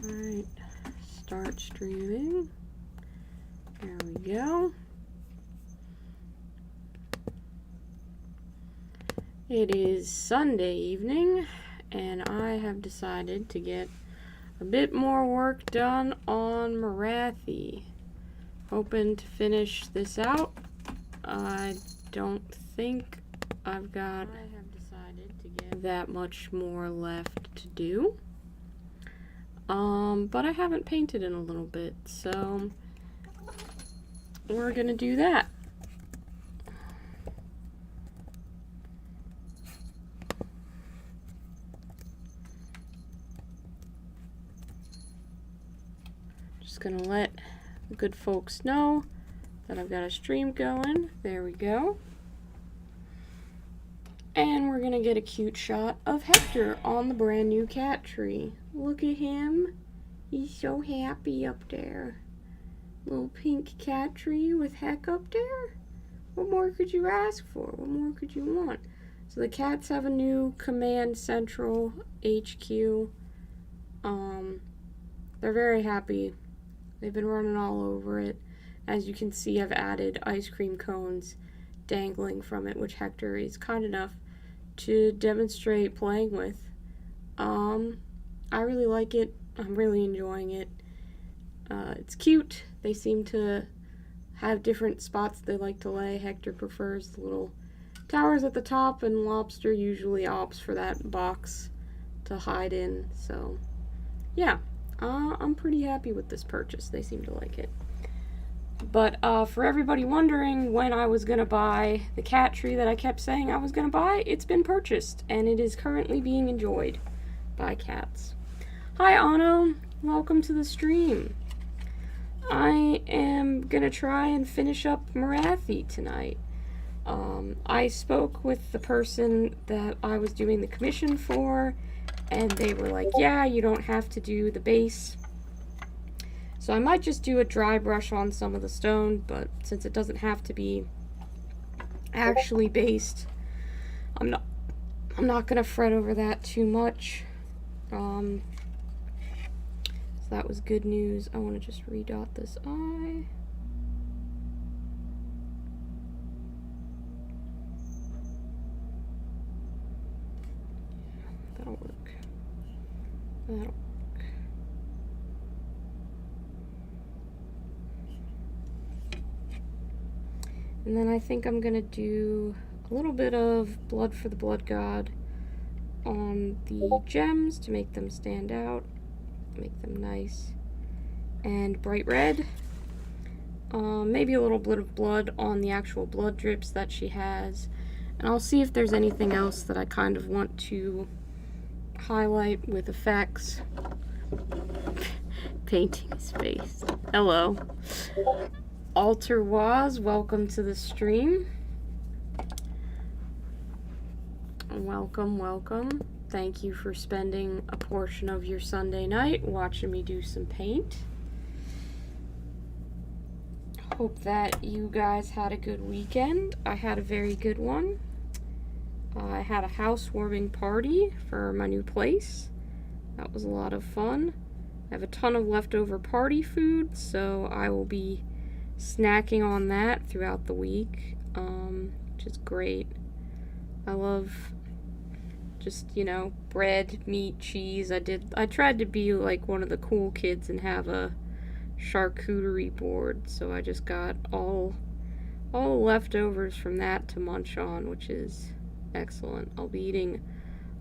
Alright, start streaming. There we go. It is Sunday evening, and I have decided to get a bit more work done on More-athi. Hoping to finish this out. I don't think I've got that much more left to do. But I haven't painted in a little bit, so we're gonna do that. Just gonna let the good folks know that I've got a stream going. There we go. And we're gonna get a cute shot of Hector on the brand new cat tree. Look at him. He's so happy up there. Little pink cat tree with Heck up there. What more could you ask for? What more could you want? So the cats have a new Command Central HQ. They're very happy. They've been running all over it. As you can see, I've added ice cream cones dangling from it, which Hector is kind enough to demonstrate playing with. I really like it. I'm really enjoying it. It's cute. They seem to have different spots they like to lay. Hector prefers the little towers at the top, and Lobster usually opts for that box to hide in. So, yeah, I'm pretty happy with this purchase. They seem to like it. But for everybody wondering when I was going to buy the cat tree that I kept saying I was going to buy, it's been purchased, and it is currently being enjoyed by cats. Hi, Anno. Welcome to the stream. I am going to try and finish up More-athi tonight. I spoke with the person that I was doing the commission for, and they were like, yeah, you don't have to do the base. So I might just do a dry brush on some of the stone, but since it doesn't have to be actually based, I'm not gonna fret over that too much. So that was good news. I want to just redot this eye. That'll work. That'll work. And then I think I'm gonna do a little bit of Blood for the Blood God on the gems to make them stand out, make them nice and bright red. Maybe a little bit of blood on the actual blood drips that she has. And I'll see if there's anything else that I kind of want to highlight with effects. Painting his face. Hello. Alter Waz, welcome to the stream. Welcome, welcome. Thank you for spending a portion of your Sunday night watching me do some paint. Hope that you guys had a good weekend. I had a very good one. I had a housewarming party for my new place. That was a lot of fun. I have a ton of leftover party food, so I will be snacking on that throughout the week, which is great. I love just, you know, bread, meat, cheese. I tried to be like one of the cool kids and have a charcuterie board, so I just got all the leftovers from that to munch on, which is excellent. I'll be eating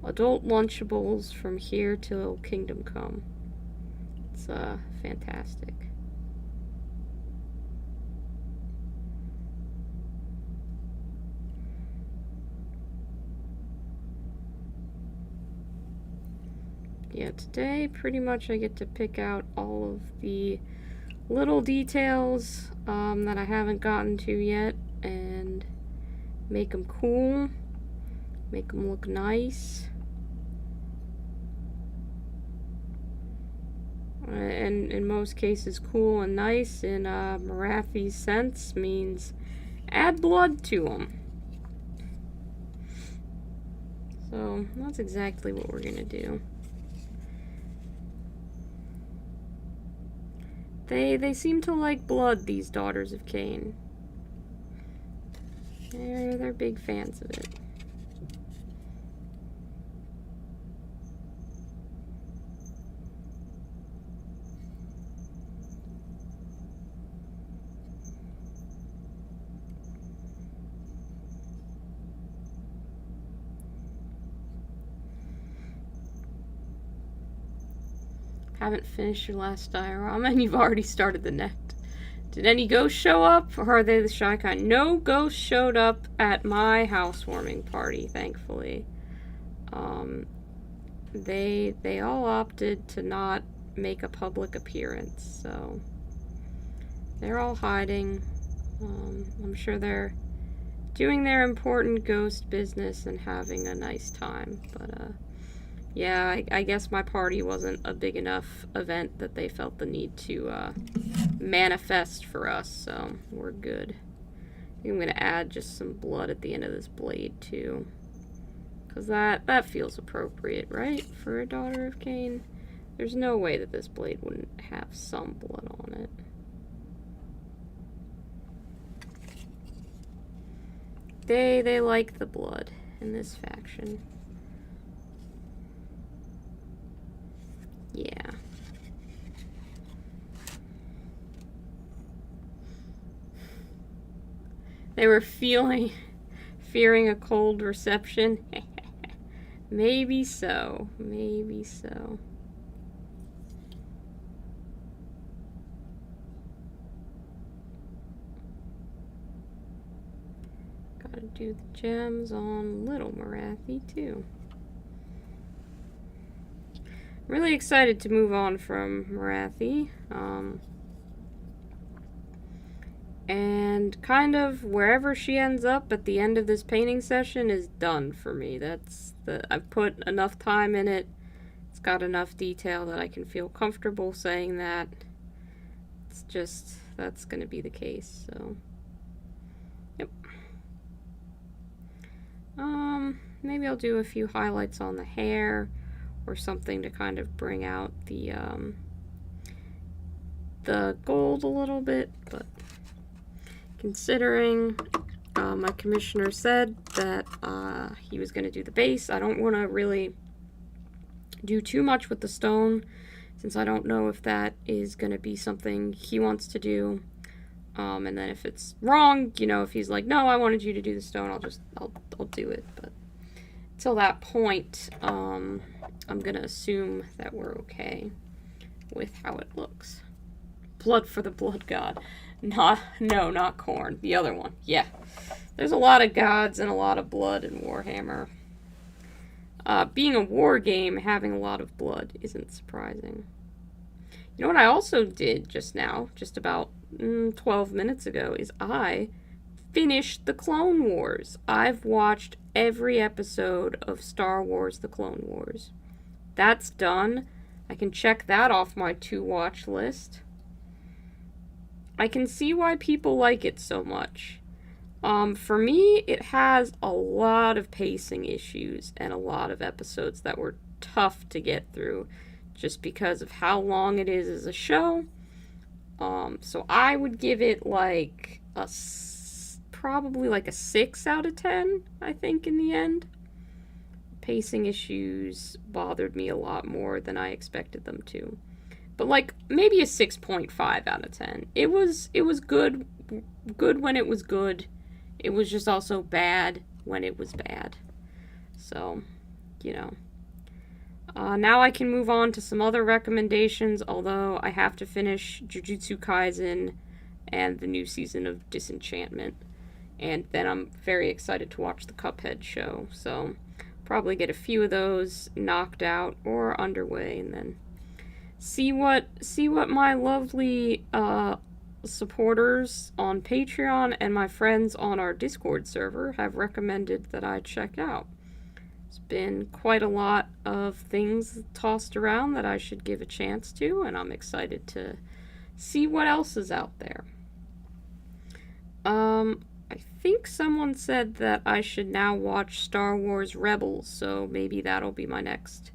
adult Lunchables from here till Kingdom Come. It's fantastic. Yeah, today pretty much I get to pick out all of the little details that I haven't gotten to yet and make them cool, make them look nice. And in most cases, cool and nice in More-athi's sense means add blood to them. So that's exactly what we're gonna do. They seem to like blood, these daughters of Cain. They're big fans of it. Haven't finished your last diorama and you've already started the next. Did any ghosts show up, or are they the shy kind? No ghosts showed up at my housewarming party, thankfully. They all opted to not make a public appearance, so they're all hiding. I'm sure they're doing their important ghost business and having a nice time, but yeah, I guess my party wasn't a big enough event that they felt the need to manifest for us, so we're good. I think I'm going to add just some blood at the end of this blade, too. Because that feels appropriate, right? For a daughter of Cain. There's no way that this blade wouldn't have some blood on it. They like the blood in this faction. Yeah. They were fearing a cold reception. Maybe so. Maybe so. Gotta do the gems on little More-athi too. Really excited to move on from More-athi. And kind of wherever she ends up at the end of this painting session is done for me. I've put enough time in it. It's got enough detail that I can feel comfortable saying that. It's just, that's going to be the case, so. Yep. Maybe I'll do a few highlights on the hair or something to kind of bring out the gold a little bit, but considering my commissioner said that he was going to do the base, I don't want to really do too much with the stone, since I don't know if that is going to be something he wants to do. And then if it's wrong, you know, if he's like, no, I wanted you to do the stone, I'll do it. But until that point, I'm going to assume that we're okay with how it looks. Blood for the blood god. Not Khorne. The other one. Yeah. There's a lot of gods and a lot of blood in Warhammer. Being a war game, having a lot of blood isn't surprising. You know what I also did just now, just about 12 minutes ago, is I finished the Clone Wars. I've watched every episode of Star Wars: The Clone Wars. That's done. I can check that off my to-watch list. I can see why people like it so much. For me, it has a lot of pacing issues and a lot of episodes that were tough to get through just because of how long it is as a show. So I would give it like probably like a 6 out of 10, I think, in the end. Pacing issues bothered me a lot more than I expected them to. But like maybe a 6.5 out of 10. It was good when it was good. It was just also bad when it was bad. So, you know. Now I can move on to some other recommendations, although I have to finish Jujutsu Kaisen and the new season of Disenchantment. And then I'm very excited to watch the Cuphead show. So, probably get a few of those knocked out or underway, and then see what my lovely supporters on Patreon and my friends on our Discord server have recommended that I check out. There's been quite a lot of things tossed around that I should give a chance to, and I'm excited to see what else is out there. I think someone said that I should now watch Star Wars Rebels, so maybe that'll be my next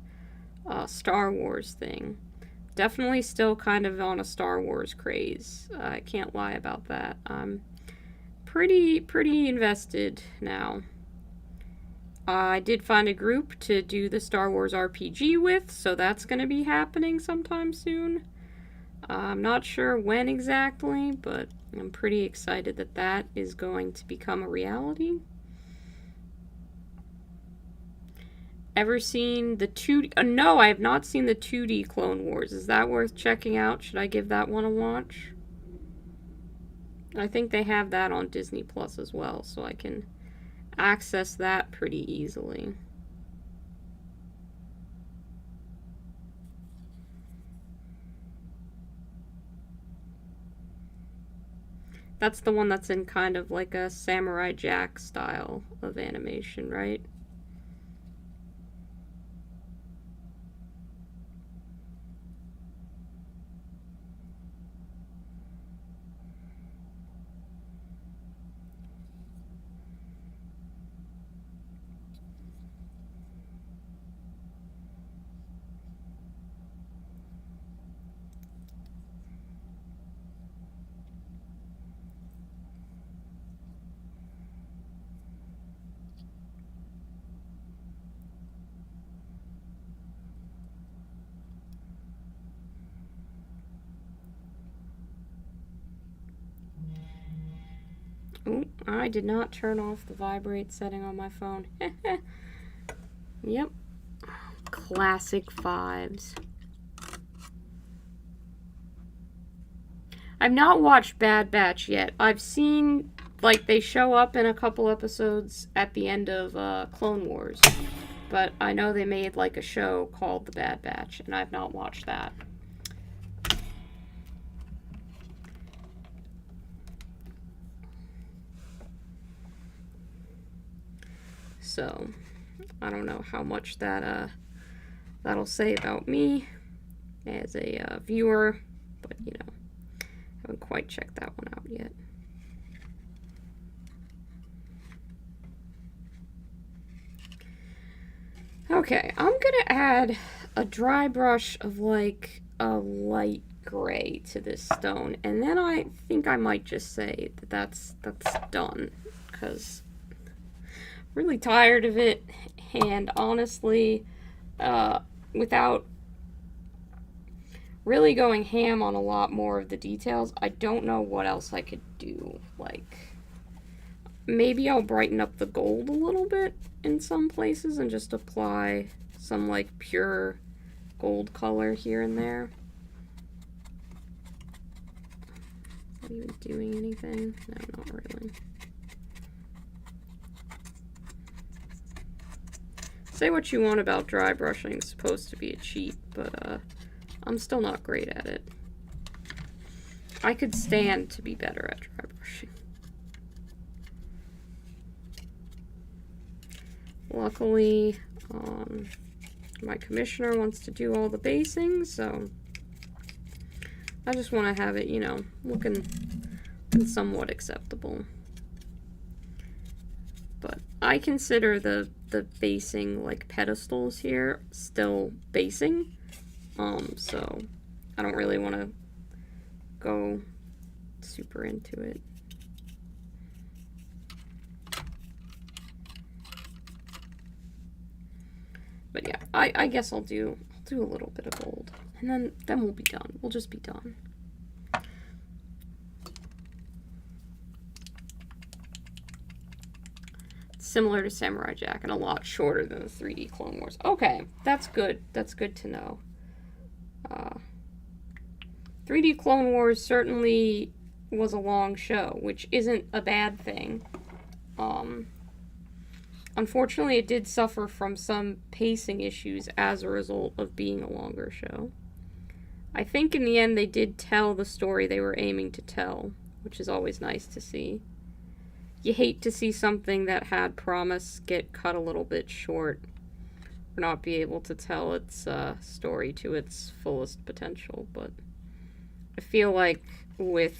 Star Wars thing. definitely still kind of on a Star Wars craze. I can't lie about that. I'm pretty invested now. I did find a group to do the Star Wars RPG with, so that's going to be happening sometime soon. I'm not sure when exactly, but I'm pretty excited that that is going to become a reality. Ever seen the 2D? No, I have not seen the 2D Clone Wars. Is that worth checking out? Should I give that one a watch? I think they have that on Disney Plus as well, so I can access that pretty easily. That's the one that's in kind of like a Samurai Jack style of animation, right? Oh, I did not turn off the vibrate setting on my phone. Yep. Classic vibes. I've not watched Bad Batch yet. I've seen, like, they show up in a couple episodes at the end of Clone Wars. But I know they made, like, a show called The Bad Batch, and I've not watched that. So, I don't know how much that'll say about me as a viewer, but, you know, haven't quite checked that one out yet. Okay, I'm gonna add a dry brush of like a light gray to this stone, and then I think I might just say that that's done, because I'm really tired of it, and honestly, without really going ham on a lot more of the details, I don't know what else I could do. Like, maybe I'll brighten up the gold a little bit in some places and just apply some like pure gold color here and there. Not even doing anything? No, not really. Say what you want about dry brushing, it's supposed to be a cheat, but I'm still not great at it. I could stand to be better at dry brushing. Luckily, my commissioner wants to do all the basing, so I just want to have it, you know, looking somewhat acceptable. But I consider the basing, like, pedestals here still basing, so I don't really want to go super into it. But yeah, I guess I'll do a little bit of gold, and then we'll be done. We'll just be done. It's similar to Samurai Jack and a lot shorter than the 3D Clone Wars. Okay, that's good. That's good to know. 3D Clone Wars certainly was a long show, which isn't a bad thing. Unfortunately, it did suffer from some pacing issues as a result of being a longer show. I think in the end they did tell the story they were aiming to tell, which is always nice to see. You hate to see something that had promise get cut a little bit short, or not be able to tell its story to its fullest potential, but I feel like with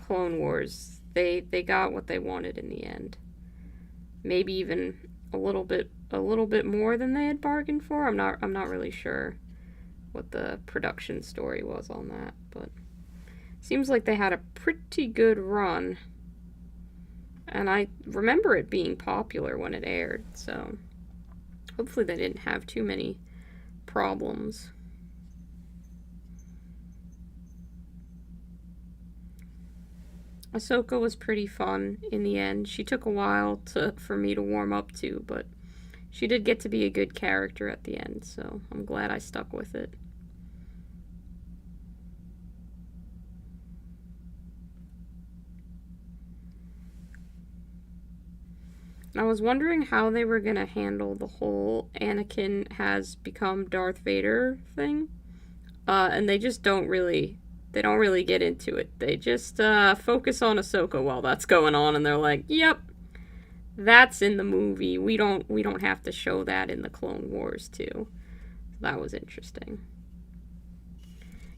Clone Wars, they got what they wanted in the end. Maybe even a little bit more than they had bargained for. I'm not really sure. what the production story was on that, but seems like they had a pretty good run. And I remember it being popular when it aired, so hopefully they didn't have too many problems. Ahsoka was pretty fun in the end. She took a while for me to warm up to, but she did get to be a good character at the end, so I'm glad I stuck with it. I was wondering how they were going to handle the whole Anakin has become Darth Vader thing. And they just don't really get into it. They just focus on Ahsoka while that's going on, and they're like, "Yep, that's in the movie. We don't have to show that in the Clone Wars too." That was interesting.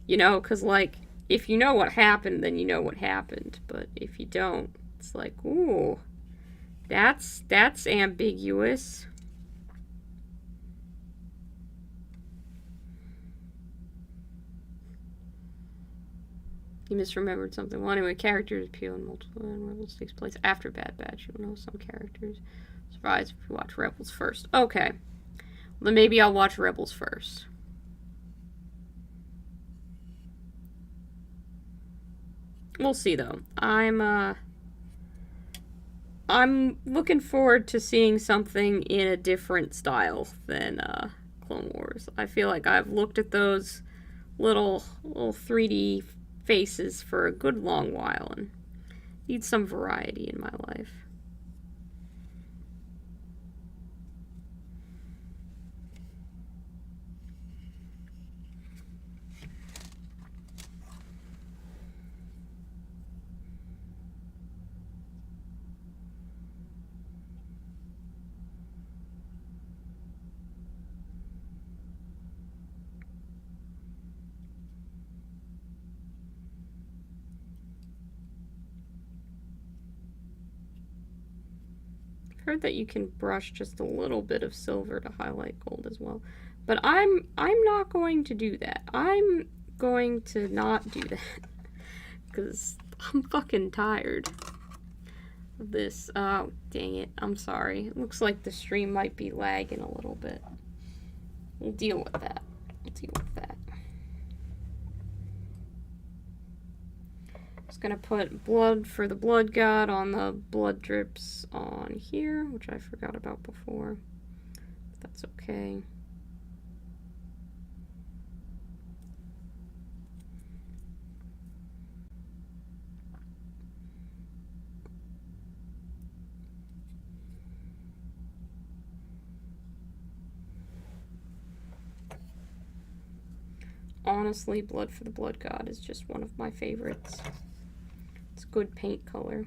You know, because like if you know what happened, then you know what happened. But if you don't, it's like, ooh, that's ambiguous. You misremembered something. Well, anyway, characters appeal in multiple, and Rebels takes place after Bad Batch. You'll know some characters. Surprise if you watch Rebels first. Okay. Well, then maybe I'll watch Rebels first. We'll see, though. I'm looking forward to seeing something in a different style than Clone Wars. I feel like I've looked at those little 3D faces for a good long while and need some variety in my life. Heard that you can brush just a little bit of silver to highlight gold as well. But I'm not going to do that. I'm going to not do that. Because I'm fucking tired of this. Oh, dang it. I'm sorry. It looks like the stream might be lagging a little bit. We'll deal with that. We'll deal with that. Gonna put blood for the blood god on the blood drips on here, which I forgot about before. That's okay. Honestly, blood for the blood god is just one of my favorites. It's good paint color.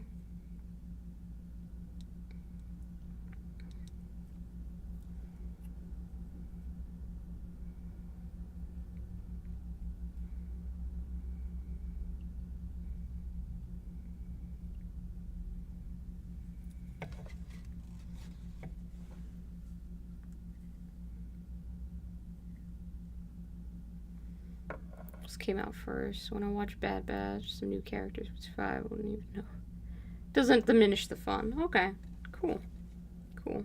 Came out first. When I watch Bad Batch, some new characters would survive. I wouldn't even know. Doesn't diminish the fun. Okay, cool. Cool.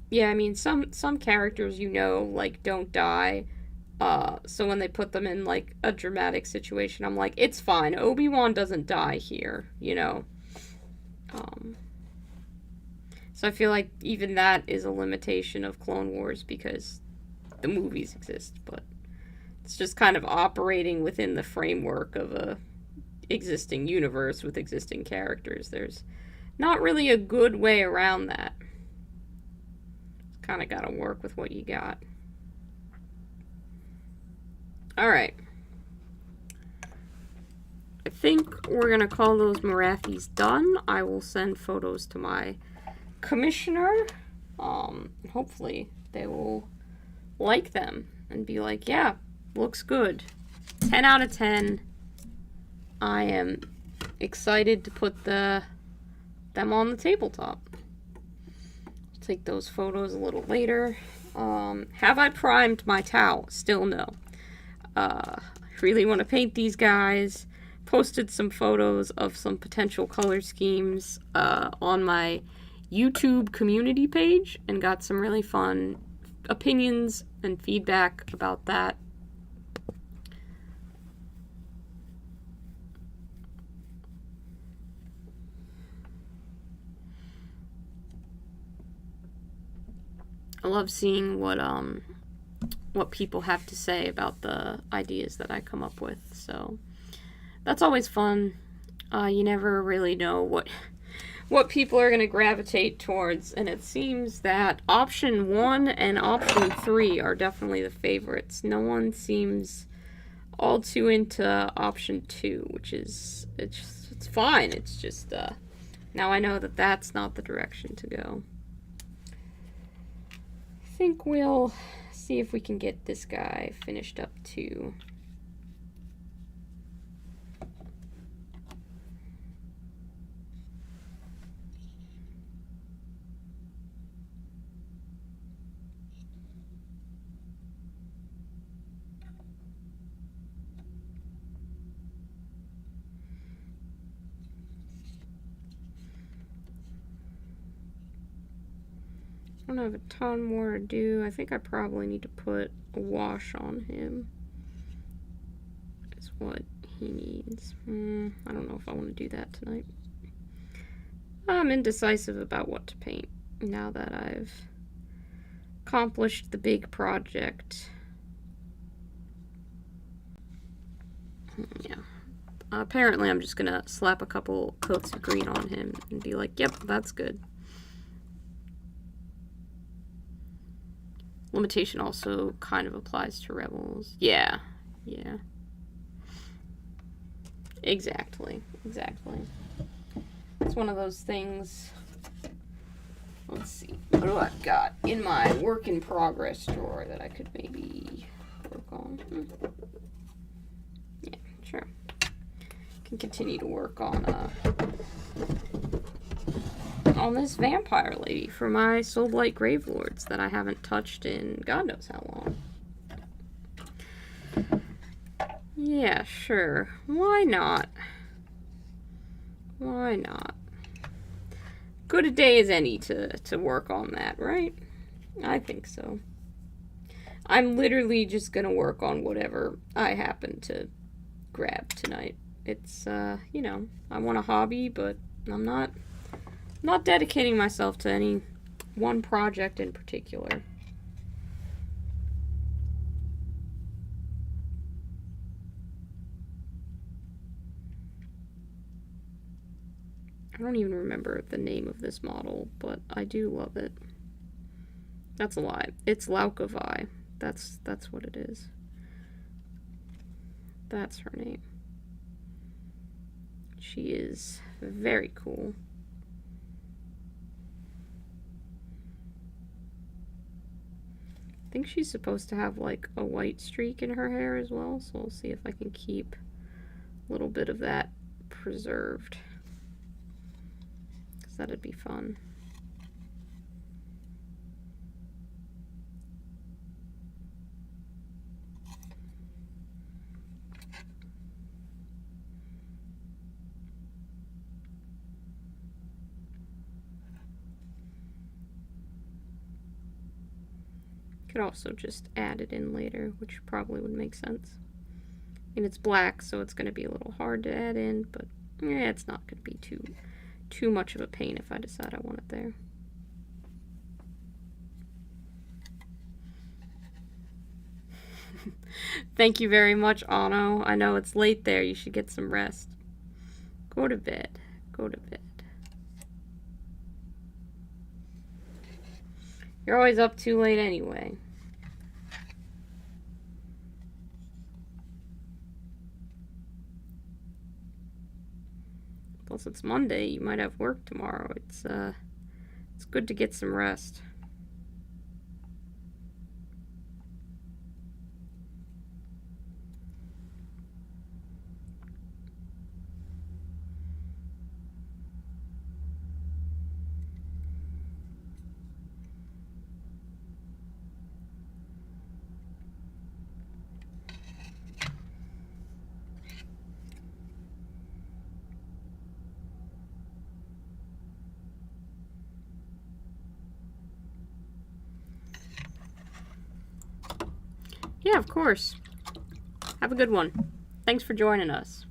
Yeah, I mean, some characters, you know, like, don't die. So when they put them in, like, a dramatic situation, I'm like, it's fine. Obi-Wan doesn't die here, you know? So I feel like even that is a limitation of Clone Wars because the movies exist, but it's just kind of operating within the framework of a existing universe with existing characters. There's not really a good way around that. Kind of got to work with what you got. Alright. I think we're going to call those More-athis done. I will send photos to my commissioner. Hopefully they will like them and be like, yeah, looks good. 10 out of 10. I am excited to put them on the tabletop. take those photos a little later. Have I primed my towel? Still no. I really want to paint these guys. Posted some photos of some potential color schemes on my YouTube community page and got some really fun opinions and feedback about that. I love seeing what people have to say about the ideas that I come up with. So that's always fun. You never really know what people are going to gravitate towards, and it seems that option 1 and option 3 are definitely the favorites. No one seems all too into option 2, which is it's fine. It's just now I know that that's not the direction to go. I think we'll see if we can get this guy finished up too. I don't have a ton more to do. I think I probably need to put a wash on him. That's what he needs. I don't know if I want to do that tonight. I'm indecisive about what to paint now that I've accomplished the big project. Yeah. Apparently I'm just gonna slap a couple coats of green on him and be like, yep, that's good. Limitation also kind of applies to rebels. Yeah. Exactly. It's one of those things. Let's see. What do I've got in my work in progress drawer that I could maybe work on? Yeah, sure. Can continue to work on this vampire lady for my Soulblight Gravelords that I haven't touched in God knows how long. Yeah, sure. Why not? Good a day as any to work on that, right? I think so. I'm literally just gonna work on whatever I happen to grab tonight. It's, you know, I want a hobby, but I'm not dedicating myself to any one project in particular. I don't even remember the name of this model, but I do love it. That's a lie. It's Laukovi. That's what it is. That's her name. She is very cool. I think she's supposed to have like a white streak in her hair as well, so we'll see if I can keep a little bit of that preserved, because that'd be fun. Could also just add it in later, which probably would make sense. And it's black, so it's going to be a little hard to add in, but yeah, it's not going to be too much of a pain if I decide I want it there. Thank you very much, Anno. I know it's late there. You should get some rest. Go to bed. Go to bed. You're always up too late anyway. Plus it's Monday. You might have work tomorrow. It's good to get some rest. Yeah, of course. Have a good one. Thanks for joining us.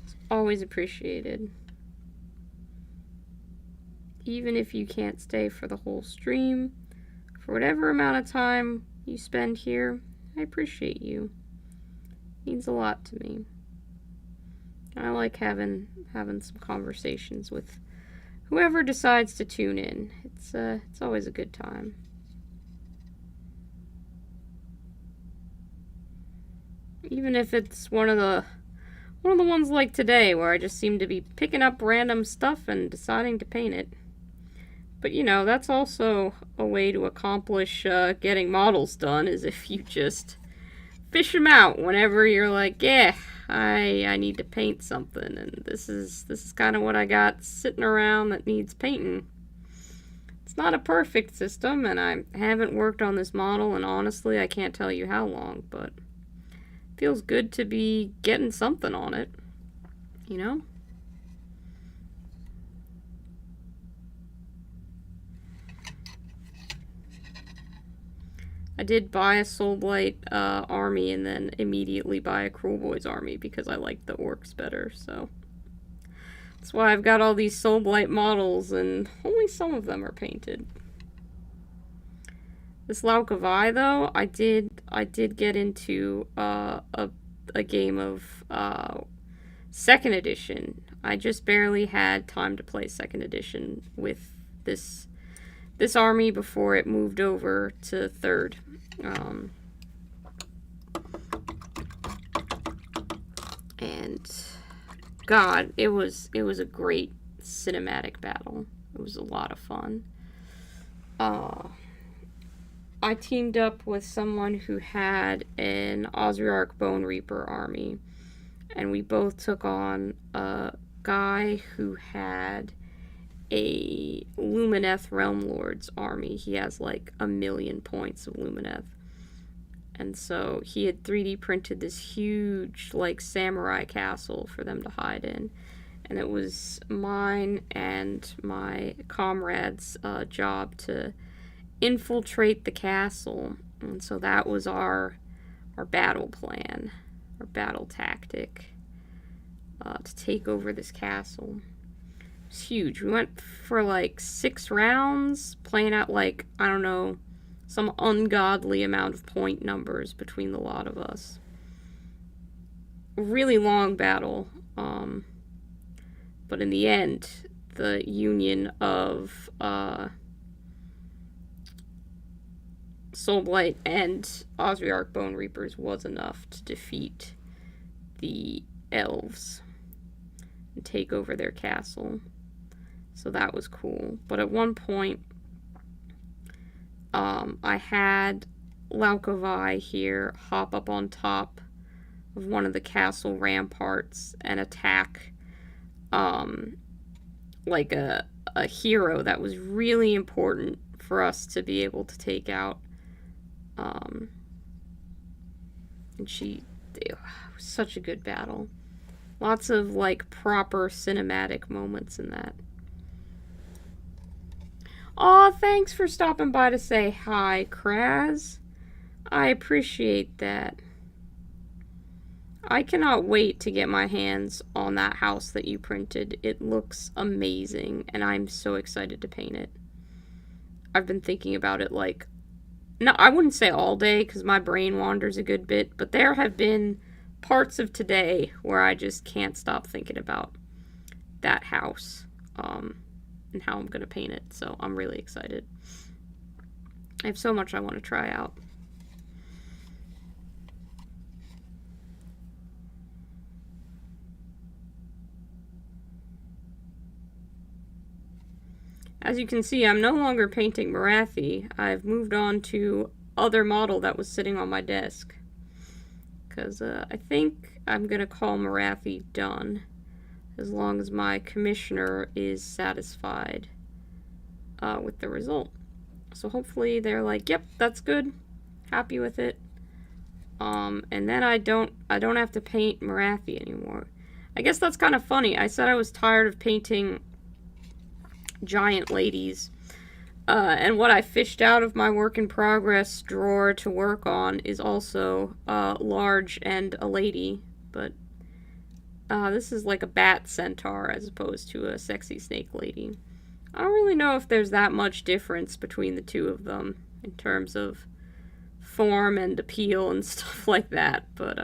It's always appreciated. Even if you can't stay for the whole stream, for whatever amount of time you spend here, I appreciate you. It means a lot to me. I like having some conversations with whoever decides to tune in. It's always a good time. Even if it's one of the ones like today where I just seem to be picking up random stuff and deciding to paint it. But you know, that's also a way to accomplish getting models done, is if you just fish them out whenever you're like, yeah, I need to paint something, and this is kind of what I got sitting around that needs painting. It's not a perfect system, and I haven't worked on this model, and honestly, I can't tell you how long, but it feels good to be getting something on it, you know? I did buy a Soulblight army and then immediately buy a Cruel Boys army because I liked the orcs better, so that's why I've got all these Soulblight models and only some of them are painted. This Laukavai, though, I did get into a game of 2nd edition. I just barely had time to play 2nd edition with this army before it moved over to 3rd. And God, it was a great cinematic battle. It was a lot of fun. I teamed up with someone who had an Osriarch Bone Reaper army, and we both took on a guy who had a Lumineth Realm Lord's army. He has like 1,000,000 points of Lumineth. And so he had 3D printed this huge, like, samurai castle for them to hide in. And it was mine and my comrade's job to infiltrate the castle. And so that was our battle plan, our battle tactic, to take over this castle. It was huge. We went for like 6 rounds, playing out like, I don't know, some ungodly amount of point numbers between the lot of us. A really long battle, but in the end, the union of Soulblight and Osriarch Bone Reapers was enough to defeat the elves and take over their castle. So that was cool. But at one point, I had Laukavai here hop up on top of one of the castle ramparts and attack like a hero that was really important for us to be able to take out. And it was such a good battle. Lots of like proper cinematic moments in that. Aw, thanks for stopping by to say hi, Kraz. I appreciate that. I cannot wait to get my hands on that house that you printed. It looks amazing, and I'm so excited to paint it. I've been thinking about it like, no, I wouldn't say all day, because my brain wanders a good bit, but there have been parts of today where I just can't stop thinking about that house. And how I'm going to paint it, so I'm really excited. I have so much I want to try out. As you can see, I'm no longer painting More-athi. I've moved on to other model that was sitting on my desk. Because I think I'm going to call More-athi done, as long as my commissioner is satisfied with the result. So hopefully they're like, yep, that's good, happy with it. And then I don't have to paint More-athi anymore. I guess that's kind of funny. I said I was tired of painting giant ladies. And what I fished out of my work in progress drawer to work on is also large and a lady, but this is like a bat centaur as opposed to a sexy snake lady. I don't really know if there's that much difference between the two of them in terms of form and appeal and stuff like that, but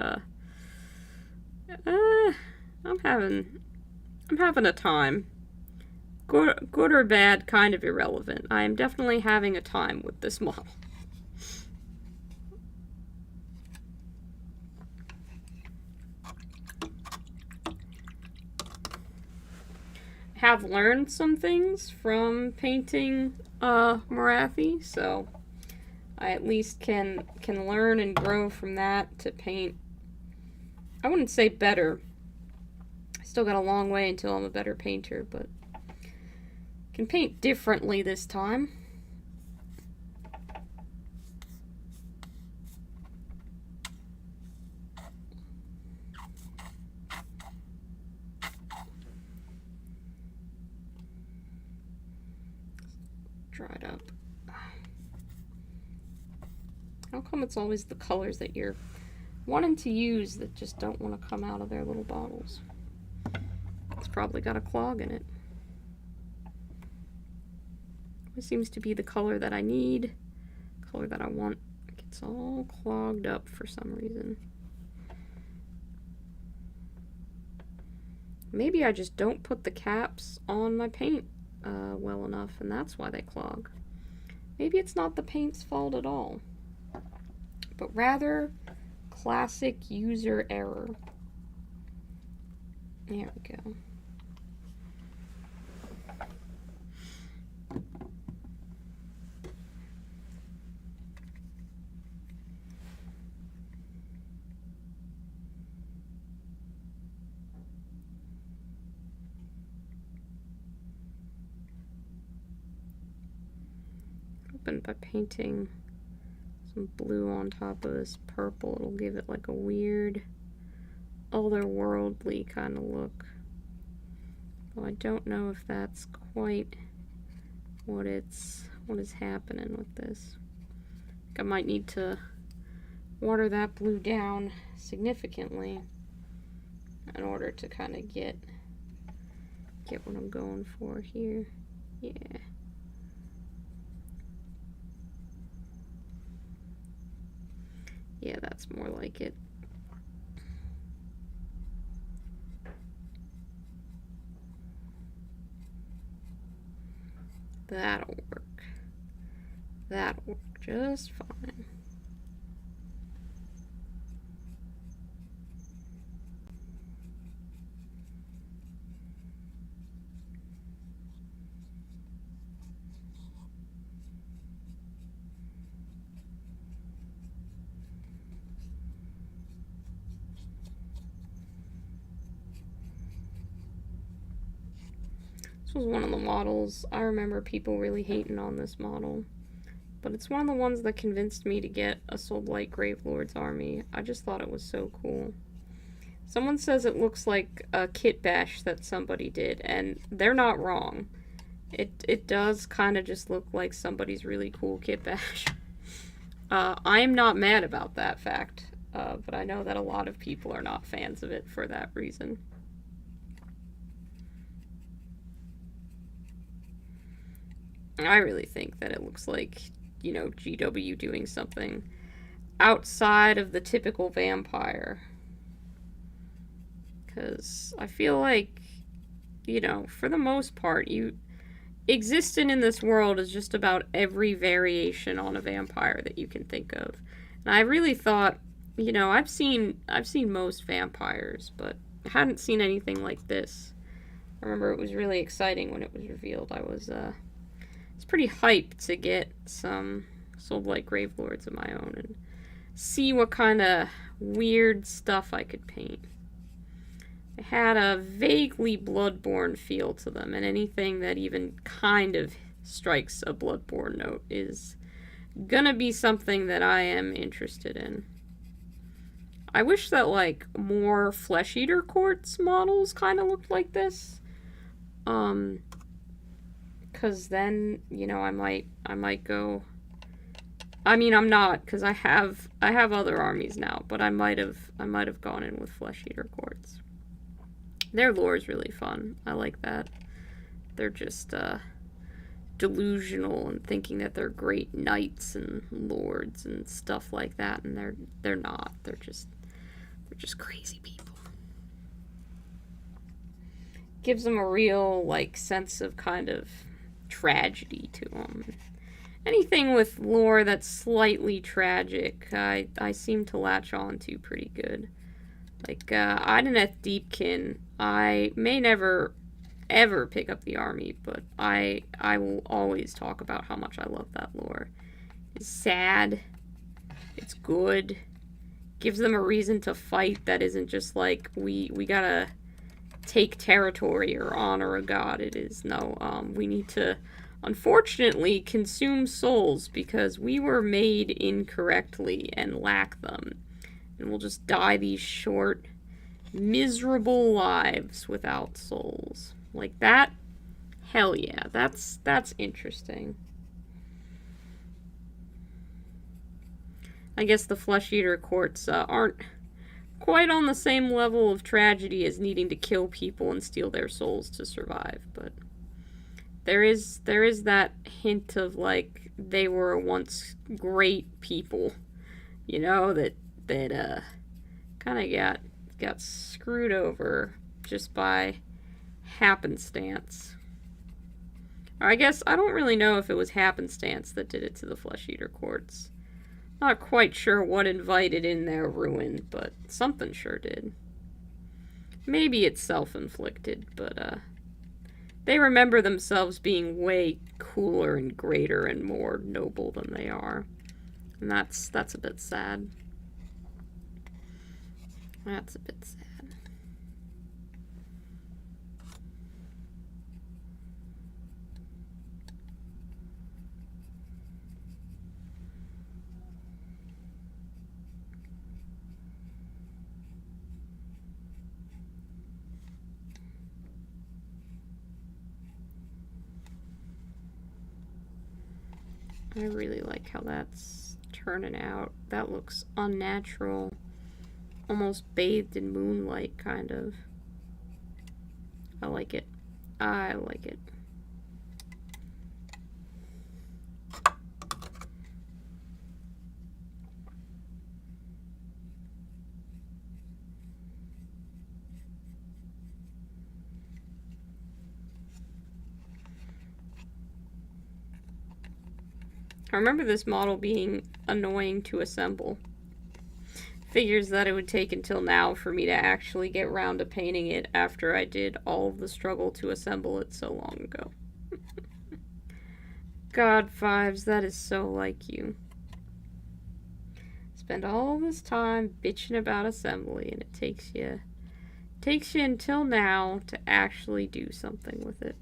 I'm having a time. Good or bad, kind of irrelevant. I am definitely having a time with this model. Have learned some things from painting More-athi, so I at least can learn and grow from that to paint. I wouldn't say better. I still got a long way until I'm a better painter, but can paint differently this time. Dried up. How come it's always the colors that you're wanting to use that just don't want to come out of their little bottles? It's probably got a clog in it. This seems to be the color that I need, color that I want. It gets all clogged up for some reason. Maybe I just don't put the caps on my paint well enough, and that's why they clog. Maybe it's not the paint's fault at all, but rather classic user error. There we go. By painting some blue on top of this purple, it'll give it like a weird otherworldly kind of look. Well, I don't know if that's quite what is happening with this. I might need to water that blue down significantly in order to kind of get what I'm going for here. Yeah. Yeah, that's more like it. That'll work. That'll work just fine. This was one of the models. I remember people really hating on this model, but it's one of the ones that convinced me to get a Soulblight Gravelord's Army. I just thought it was so cool. Someone says it looks like a kit bash that somebody did, and they're not wrong. It does kind of just look like somebody's really cool kit bash. I am not mad about that fact, but I know that a lot of people are not fans of it for that reason. I really think that it looks like, you know, GW doing something outside of the typical vampire. Because I feel like, you know, for the most part, existing in this world is just about every variation on a vampire that you can think of. And I really thought, you know, I've seen most vampires, but I hadn't seen anything like this. I remember it was really exciting when it was revealed. I was pretty hyped to get some Soulblight Gravelords of my own and see what kind of weird stuff I could paint. They had a vaguely Bloodborne feel to them, and anything that even kind of strikes a Bloodborne note is gonna be something that I am interested in. I wish that, like, more Flesh Eater Quartz models kind of looked like this. Cause then, you know, I might go. I mean, I'm not, cause I have other armies now, but I might have gone in with Flesh Eater Courts. Their lore is really fun. I like that. They're just delusional and thinking that they're great knights and lords and stuff like that, and they're not. They're just crazy people. Gives them a real like sense of kind of tragedy to them. Anything with lore that's slightly tragic, I seem to latch on to pretty good. Like Ideneth Deepkin, I may never ever pick up the army, but I will always talk about how much I love that lore. It's sad. It's good. Gives them a reason to fight that isn't just like we gotta take territory or honor a god. It is no, we need to unfortunately consume souls because we were made incorrectly and lack them. And we'll just die these short, miserable lives without souls. Like that? Hell yeah, that's interesting. I guess the Flesh Eater Courts aren't quite on the same level of tragedy as needing to kill people and steal their souls to survive, but there is that hint of like they were once great people, you know, that kind of got screwed over just by happenstance. Or I guess I don't really know if it was happenstance that did it to the Flesh Eater Courts. Not quite sure what invited in their ruin, but something sure did. Maybe it's self-inflicted, but they remember themselves being way cooler and greater and more noble than they are. And that's a bit sad. That's a bit sad. I really like how that's turning out. That looks unnatural. Almost bathed in moonlight, kind of. I like it. I like it. I remember this model being annoying to assemble. Figures that it would take until now for me to actually get round to painting it after I did all of the struggle to assemble it so long ago. God, Fives, that is so like you. Spend all this time bitching about assembly, and it takes you until now to actually do something with it.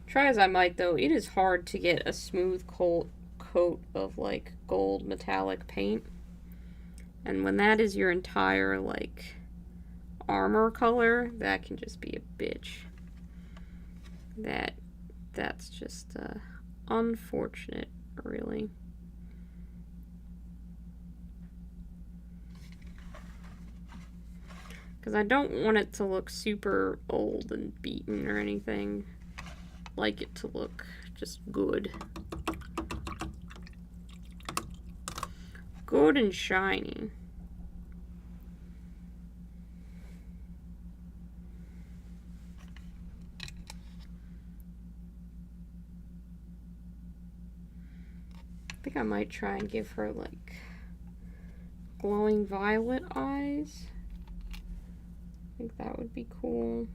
Try as I might, though, it is hard to get a smooth coat of, like, gold metallic paint. And when that is your entire, like, armor color, that can just be a bitch. That's just, unfortunate, really. Because I don't want it to look super old and beaten or anything. Like it to look just good. Good and shiny. I think I might try and give her like glowing violet eyes. I think that would be cool.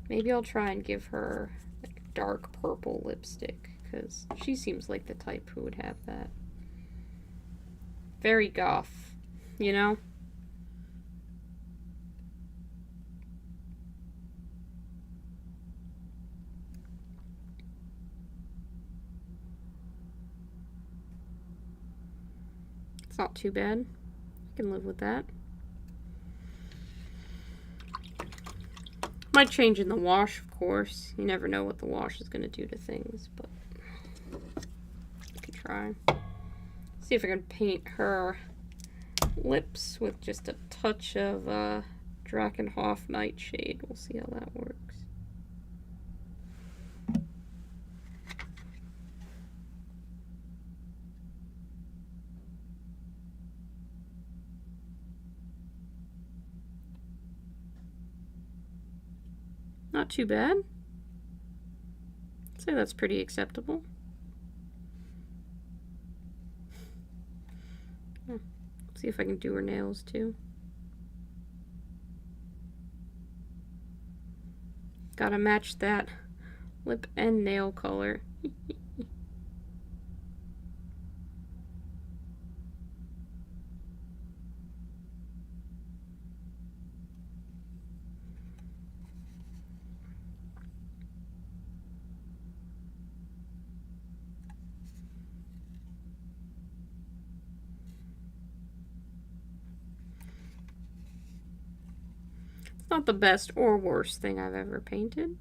Maybe I'll try and give her like dark purple lipstick, because she seems like the type who would have that. Very goth, you know? It's not too bad. can live with that. Might change in the wash, of course. You never know what the wash is going to do to things, but I can try. See if I can paint her lips with just a touch of Drakenhof Nightshade. We'll see how that works. Not too bad. I'd say that's pretty acceptable. See if I can do her nails too. Gotta match that lip and nail color. Not the best or worst thing I've ever painted.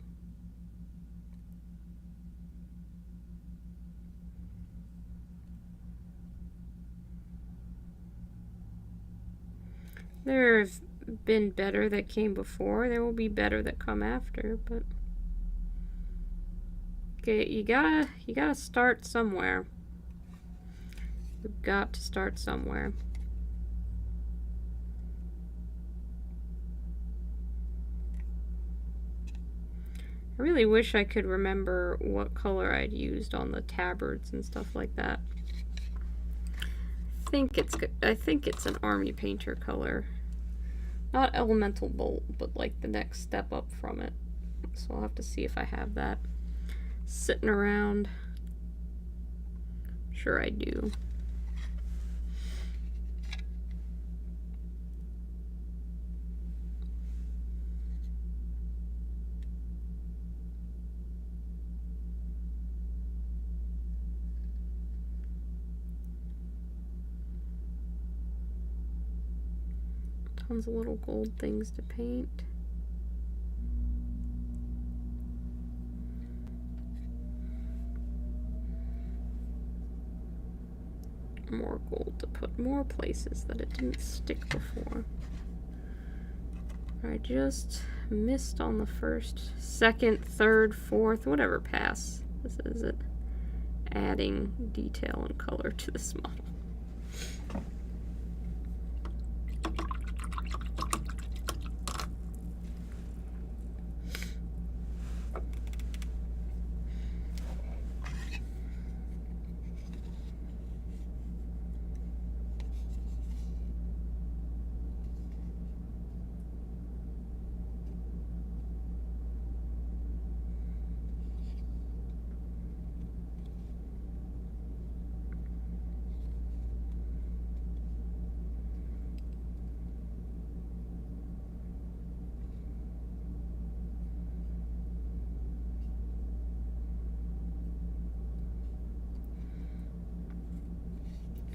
There have been better that came before. There will be better that come after, but okay, you gotta start somewhere. You've got to start somewhere. I really wish I could remember what color I'd used on the tabards and stuff like that. I think it's an army painter color. Not elemental bolt, but like the next step up from it. So I'll have to see if I have that sitting around. Sure I do. Tons of little gold things to paint. More gold to put more places that it didn't stick before. I just missed on the first, second, third, fourth, whatever pass this is it. Adding detail and color to this model.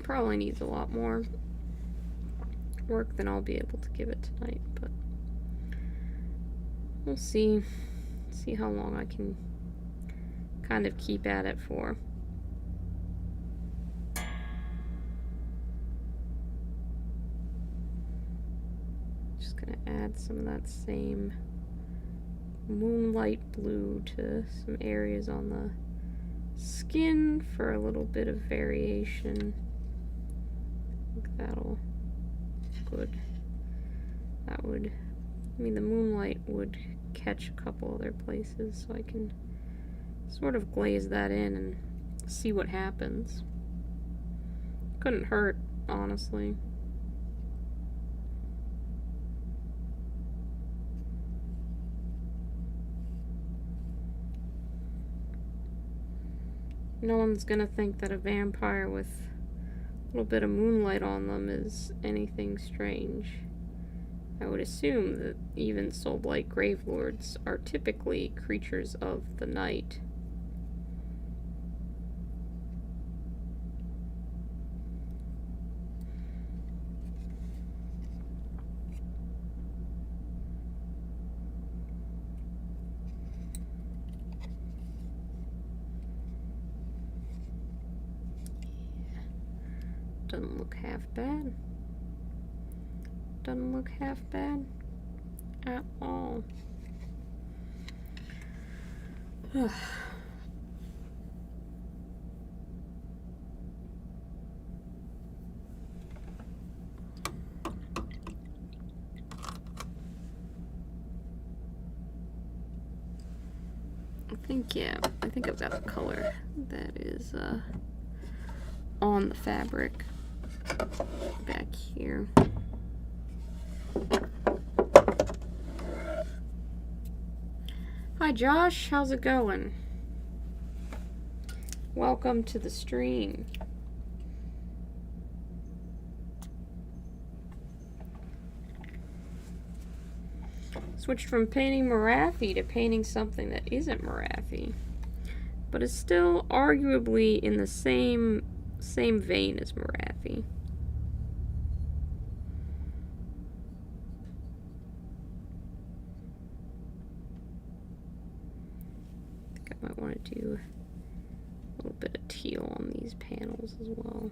Probably needs a lot more work than I'll be able to give it tonight, but we'll see. See how long I can kind of keep at it for. Just gonna add some of that same moonlight blue to some areas on the skin for a little bit of variation. I think that'll good. That would, I mean, the moonlight would catch a couple other places, so I can sort of glaze that in and see what happens. Couldn't hurt, honestly. No one's gonna think that a vampire with a little bit of moonlight on them is anything strange. I would assume that even soul-blight gravelords are typically creatures of the night. Doesn't look half bad. Doesn't look half bad at all. I think I've got a color that is on the fabric back here. Hi Josh, how's it going? Welcome to the stream. Switched from painting More-athi to painting something that isn't More-athi, but is still arguably in the same vein as More-athi. I think I might want to do a little bit of teal on these panels as well.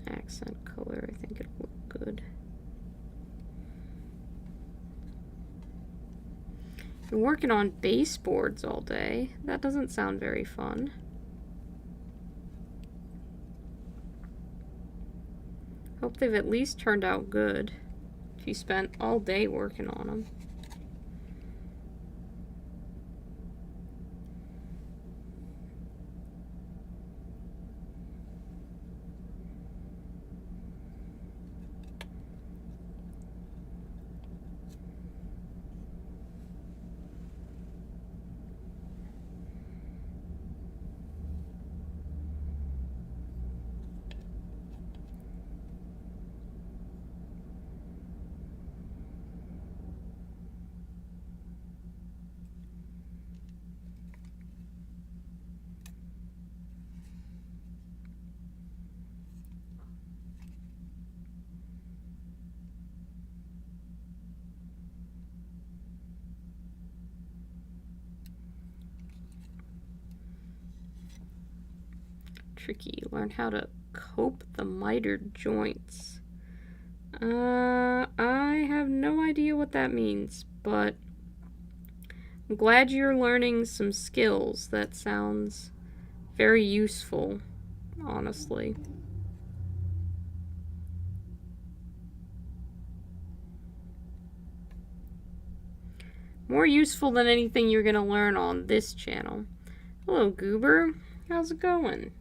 Accent color, I think it'll look good. Been working on baseboards all day. That doesn't sound very fun. Hope they've at least turned out good if you spent all day working on them. Tricky. Learn how to cope the mitered joints. I have no idea what that means, but I'm glad you're learning some skills. That sounds very useful, honestly. More useful than anything you're gonna learn on this channel. Hello, Goober. How's it going?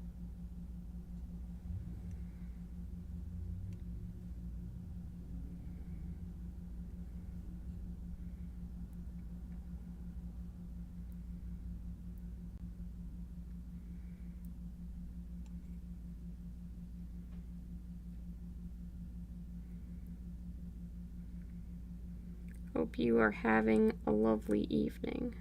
Hope you are having a lovely evening.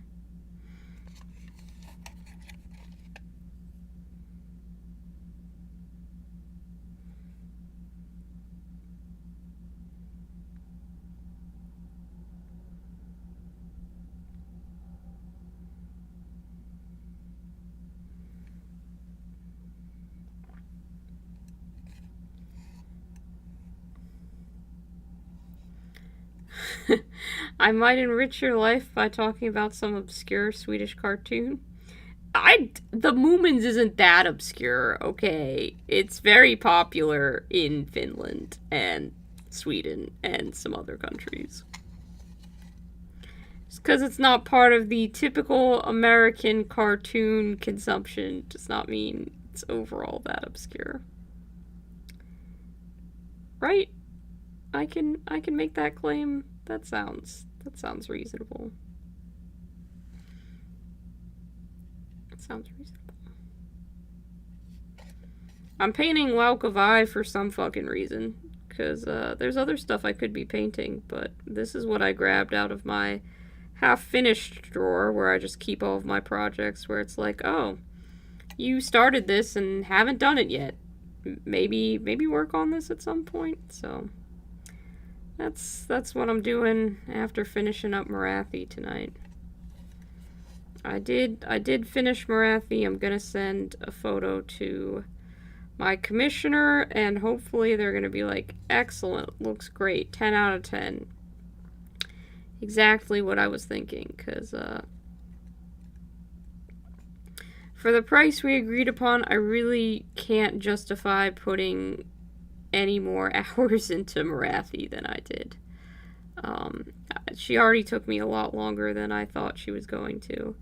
I might enrich your life by talking about some obscure Swedish cartoon. The Moomins isn't that obscure, okay? It's very popular in Finland and Sweden and some other countries. Just because it's not part of the typical American cartoon consumption does not mean it's overall that obscure. Right? I can make that claim. That sounds reasonable. That sounds reasonable. I'm painting Laukavai for some fucking reason, because there's other stuff I could be painting, but this is what I grabbed out of my half-finished drawer where I just keep all of my projects, where it's like, oh, you started this and haven't done it yet. Maybe work on this at some point, so that's what I'm doing after finishing up More-athi tonight. I did finish More-athi. I'm gonna send a photo to my commissioner, and hopefully they're gonna be like, excellent, looks great, 10 out of 10. Exactly what I was thinking, because for the price we agreed upon, I really can't justify putting any more hours into More-athi than I did. She already took me a lot longer than I thought she was going to.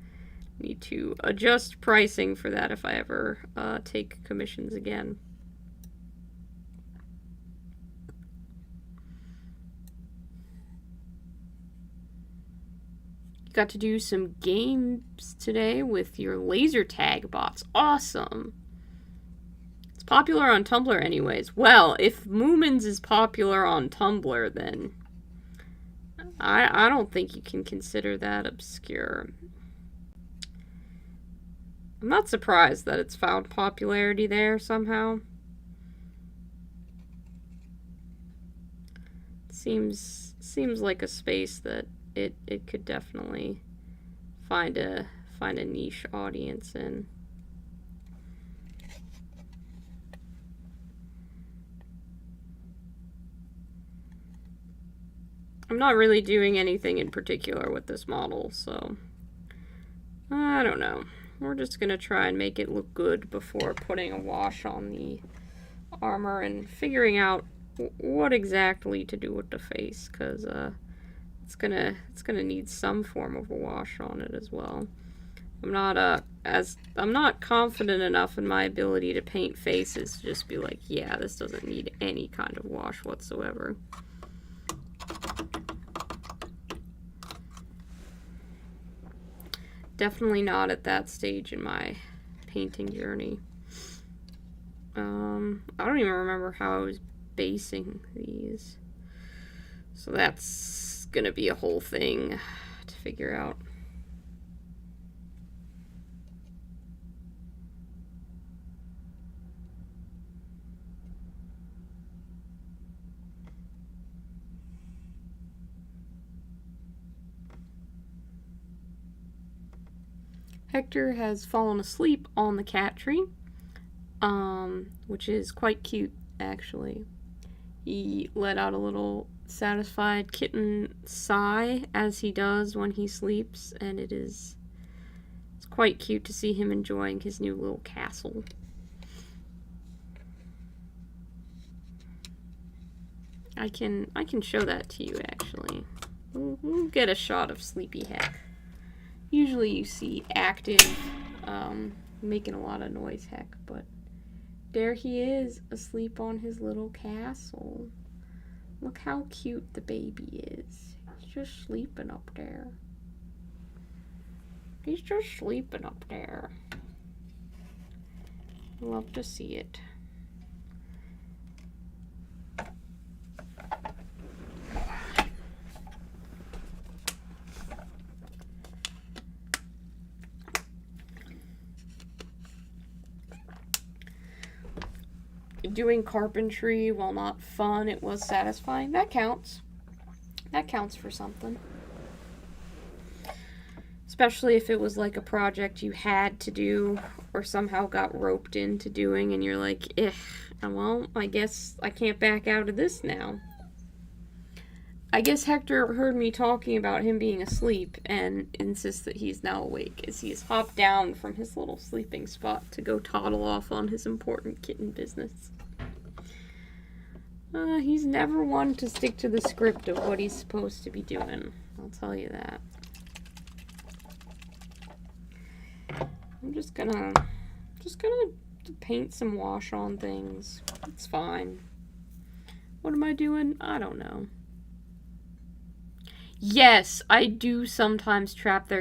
Need to adjust pricing for that if I ever take commissions again. Got to do some games today with your laser tag bots. Awesome. It's popular on Tumblr anyways. Well, if Moomins is popular on Tumblr, then I don't think you can consider that obscure. I'm not surprised that it's found popularity there somehow. Seems like a space that it could definitely find a niche audience in. I'm not really doing anything in particular with this model, so I don't know. We're just gonna try and make it look good before putting a wash on the armor and figuring out what exactly to do with the face, because it's gonna need some form of a wash on it as well. I'm not confident enough in my ability to paint faces to just be like, yeah, this doesn't need any kind of wash whatsoever. Definitely not at that stage in my painting journey. I don't even remember how I was basing these. So that's gonna be a whole thing to figure out. Hector has fallen asleep on the cat tree, which is quite cute, actually. He let out a little satisfied kitten sigh, as he does when he sleeps, and it's quite cute to see him enjoying his new little castle. I can show that to you, actually. We'll get a shot of Sleepy Heck. Usually you see active, making a lot of noise Heck, but there he is, asleep on his little castle. Look how cute the baby is. He's just sleeping up there. He's just sleeping up there. Love to see it. Doing carpentry, while not fun, it was satisfying. That counts. That counts for something. Especially if it was like a project you had to do or somehow got roped into doing and you're like, well, I guess I can't back out of this now. I guess Hector heard me talking about him being asleep and insists that he's now awake as he's hopped down from his little sleeping spot to go toddle off on his important kitten business. He's never one to stick to the script of what he's supposed to be doing. I'll tell you that. I'm just gonna paint some wash on things. It's fine. What am I doing? I don't know. Yes, I do sometimes trap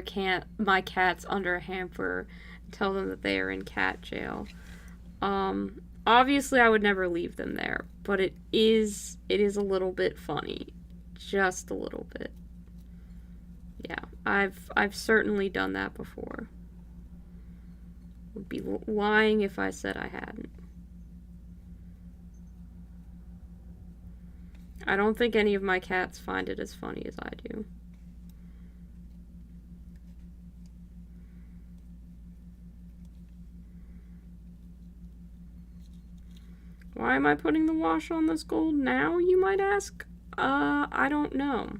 my cats under a hamper and tell them that they are in cat jail. Obviously I would never leave them there, but it is a little bit funny. Just a little bit. Yeah, I've certainly done that before. Would be lying if I said I hadn't. I don't think any of my cats find it as funny as I do. Why am I putting the wash on this gold now, you might ask? I don't know.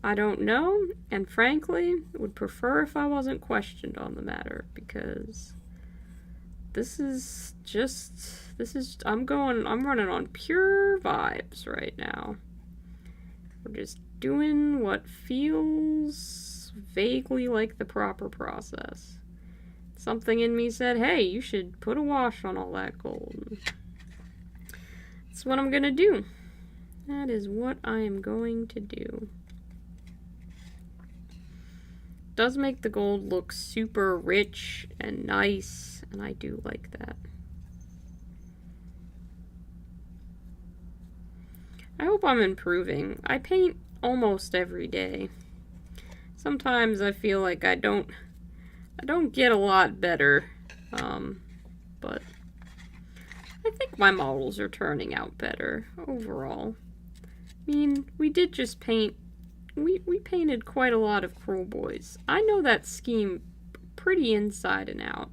I don't know, and frankly, would prefer if I wasn't questioned on the matter, because I'm running on pure vibes right now. We're just doing what feels vaguely like the proper process. Something in me said, hey, you should put a wash on all that gold. That's what I'm gonna do. That is what I am going to do. Does make the gold look super rich and nice, and I do like that. I hope I'm improving. I paint almost every day. Sometimes I feel like I don't get a lot better, but I think my models are turning out better overall. I mean, we did just paint. We painted quite a lot of Cruel Boys. I know that scheme pretty inside and out.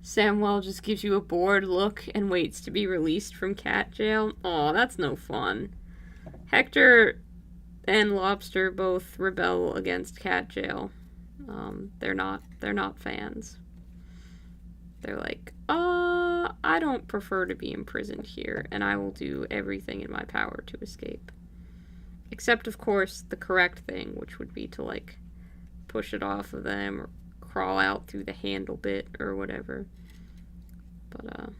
Samuel just gives you a bored look and waits to be released from cat jail. Aw, that's no fun. Hector and Lobster both rebel against cat jail. They're not fans. They're like, I don't prefer to be imprisoned here, and I will do everything in my power to escape. Except, of course, the correct thing, which would be to, like, push it off of them or crawl out through the handle bit or whatever. But,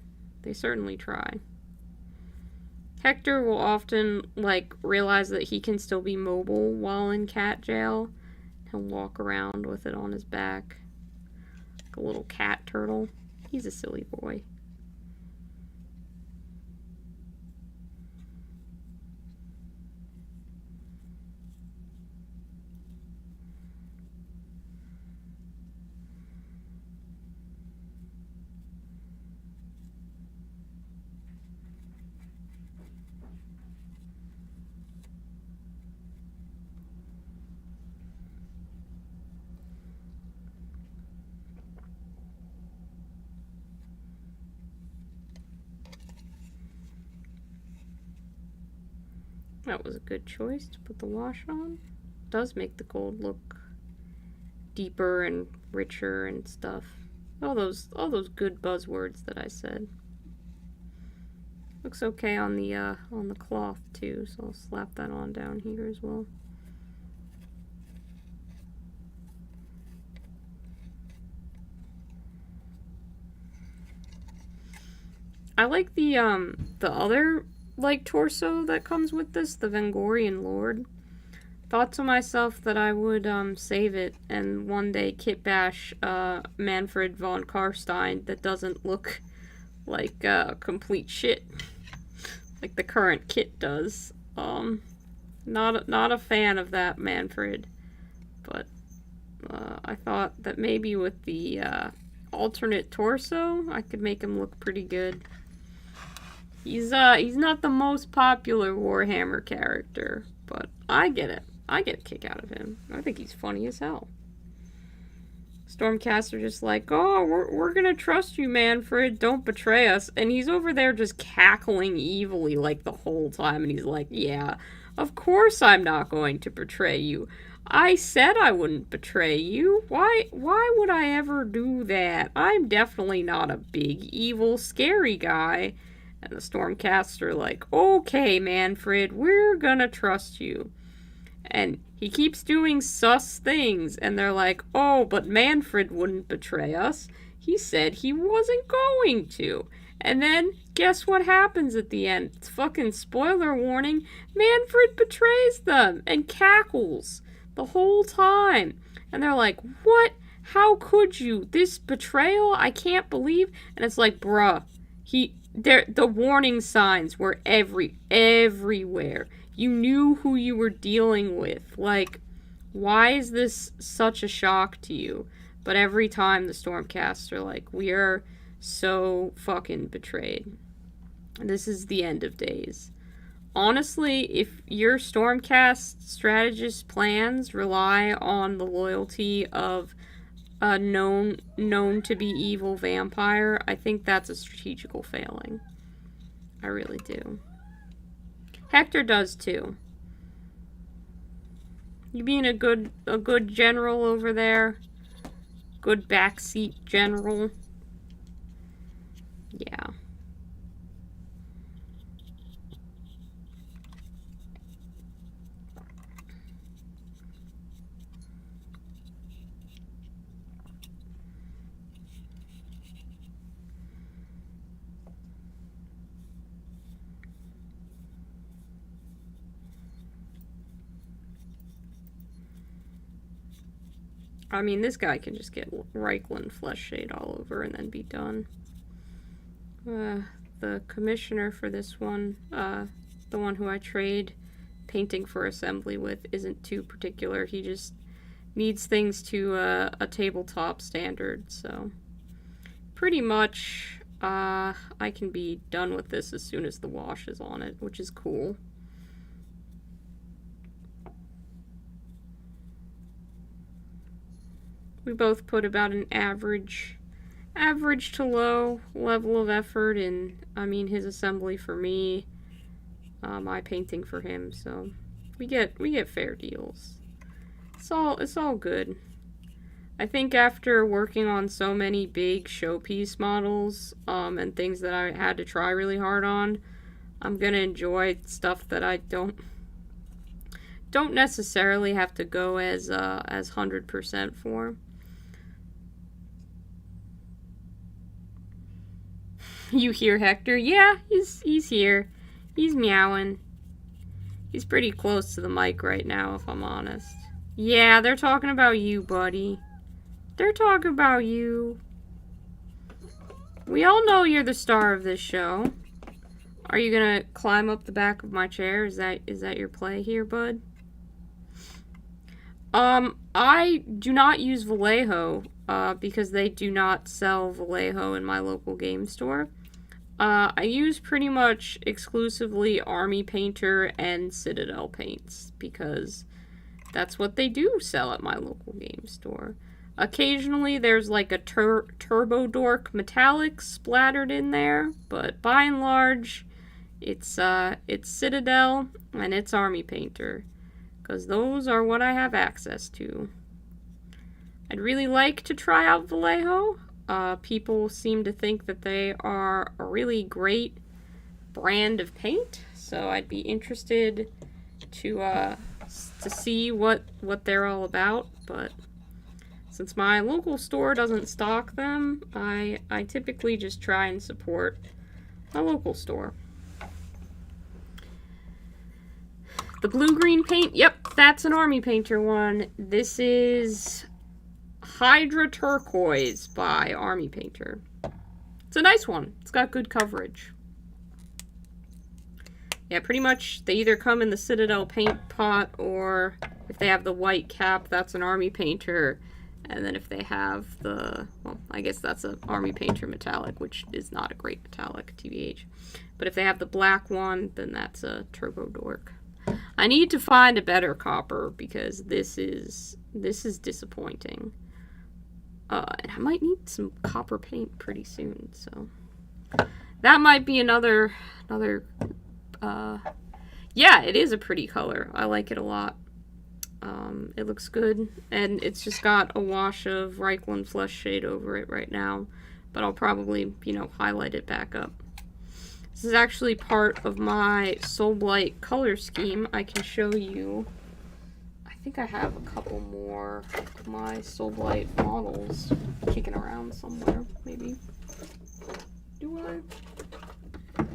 they certainly try. Hector will often, like, realize that he can still be mobile while in cat jail. He'll walk around with it on his back. Like a little cat turtle. He's a silly boy. That was a good choice to put the wash on. It does make the gold look deeper and richer and stuff. All those good buzzwords that I said. Looks okay on the cloth too, so I'll slap that on down here as well. I like the other like torso that comes with this, the Vengorian Lord. Thought to myself that I would save it and one day kit bash Manfred von Karstein that doesn't look like complete shit like the current kit does. Not a fan of that Manfred, but I thought that maybe with the alternate torso I could make him look pretty good. He's not the most popular Warhammer character, but I get it. I get a kick out of him. I think he's funny as hell. Stormcaster just like, oh, we're gonna trust you, Manfred. Don't betray us. And he's over there just cackling evilly like the whole time. And he's like, yeah, of course I'm not going to betray you. I said I wouldn't betray you. Why would I ever do that? I'm definitely not a big, evil, scary guy. And the Stormcaster like, okay, Manfred, we're gonna trust you. And he keeps doing sus things, and they're like, oh, but Manfred wouldn't betray us. He said he wasn't going to. And then, guess what happens at the end? It's fucking spoiler warning. Manfred betrays them and cackles the whole time. And they're like, what? How could you? This betrayal? I can't believe. And it's like, bruh, the warning signs were everywhere. You knew who you were dealing with. Like, why is this such a shock to you? But every time the Stormcaster, like, we are so fucking betrayed. This is the end of days. Honestly, if your Stormcast strategist plans rely on the loyalty of known to be evil vampire, I think that's a strategical failing. I really do. Hector does too. You being a good general over there? Good backseat general? Yeah. I mean, this guy can just get Reichland flesh shade all over and then be done. The commissioner for this one, the one who I trade painting for assembly with, isn't too particular. He just needs things to a tabletop standard, so pretty much I can be done with this as soon as the wash is on it, which is cool. We both put about an average to low level of effort in, I mean, his assembly for me, my painting for him, so we get fair deals. It's all good. I think after working on so many big showpiece models, and things that I had to try really hard on, I'm gonna enjoy stuff that I don't necessarily have to go as 100% for. You hear Hector? Yeah, he's here. He's meowing. He's pretty close to the mic right now, if I'm honest. Yeah, they're talking about you, buddy. They're talking about you. We all know you're the star of this show. Are you gonna climb up the back of my chair? Is that your play here, bud? I do not use Vallejo, because they do not sell Vallejo in my local game store. I use pretty much exclusively Army Painter and Citadel paints because that's what they do sell at my local game store. Occasionally there's like a Turbo Dork metallic splattered in there, but by and large it's Citadel and it's Army Painter because those are what I have access to. I'd really like to try out Vallejo. People seem to think that they are a really great brand of paint, so I'd be interested to see what they're all about, but since my local store doesn't stock them, I typically just try and support my local store. The blue-green paint, yep, that's an Army Painter one. This is Hydra Turquoise by Army Painter. It's a nice one. It's got good coverage. Yeah, pretty much they either come in the Citadel paint pot, or if they have the white cap, that's an Army Painter. And then if they have the, well, I guess that's an Army Painter metallic, which is not a great metallic, TBH. But if they have the black one, then that's a Turbo Dork. I need to find a better copper because this is disappointing. And I might need some copper paint pretty soon, so that might be another, yeah, it is a pretty color. I like it a lot. It looks good, and it's just got a wash of Reichland flesh shade over it right now, but I'll probably, highlight it back up. This is actually part of my Soul Blight color scheme. I can show you. I think I have a couple more of my Soul Blight models kicking around somewhere, maybe. Do I?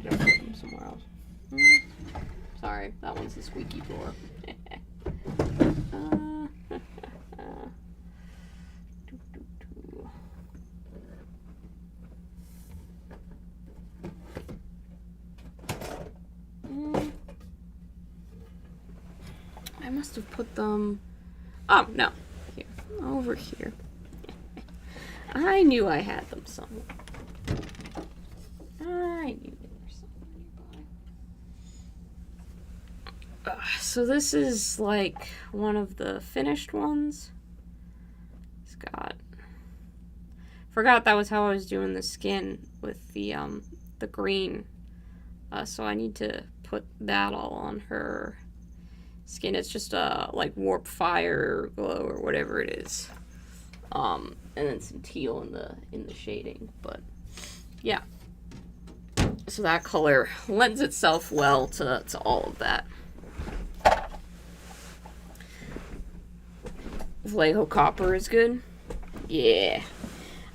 Don't put them somewhere else. Sorry, that one's the squeaky floor. I must have put them... Oh, no. Here. Over here. I knew I had them somewhere. I knew they were somewhere nearby. So this is like one of the finished ones. It's got Forgot that was how I was doing the skin with the green. So I need to put that all on her skin. It's just like warp fire glow or whatever it is. And then some teal in the shading. But yeah. So that color lends itself well to all of that. Vallejo copper is good. Yeah.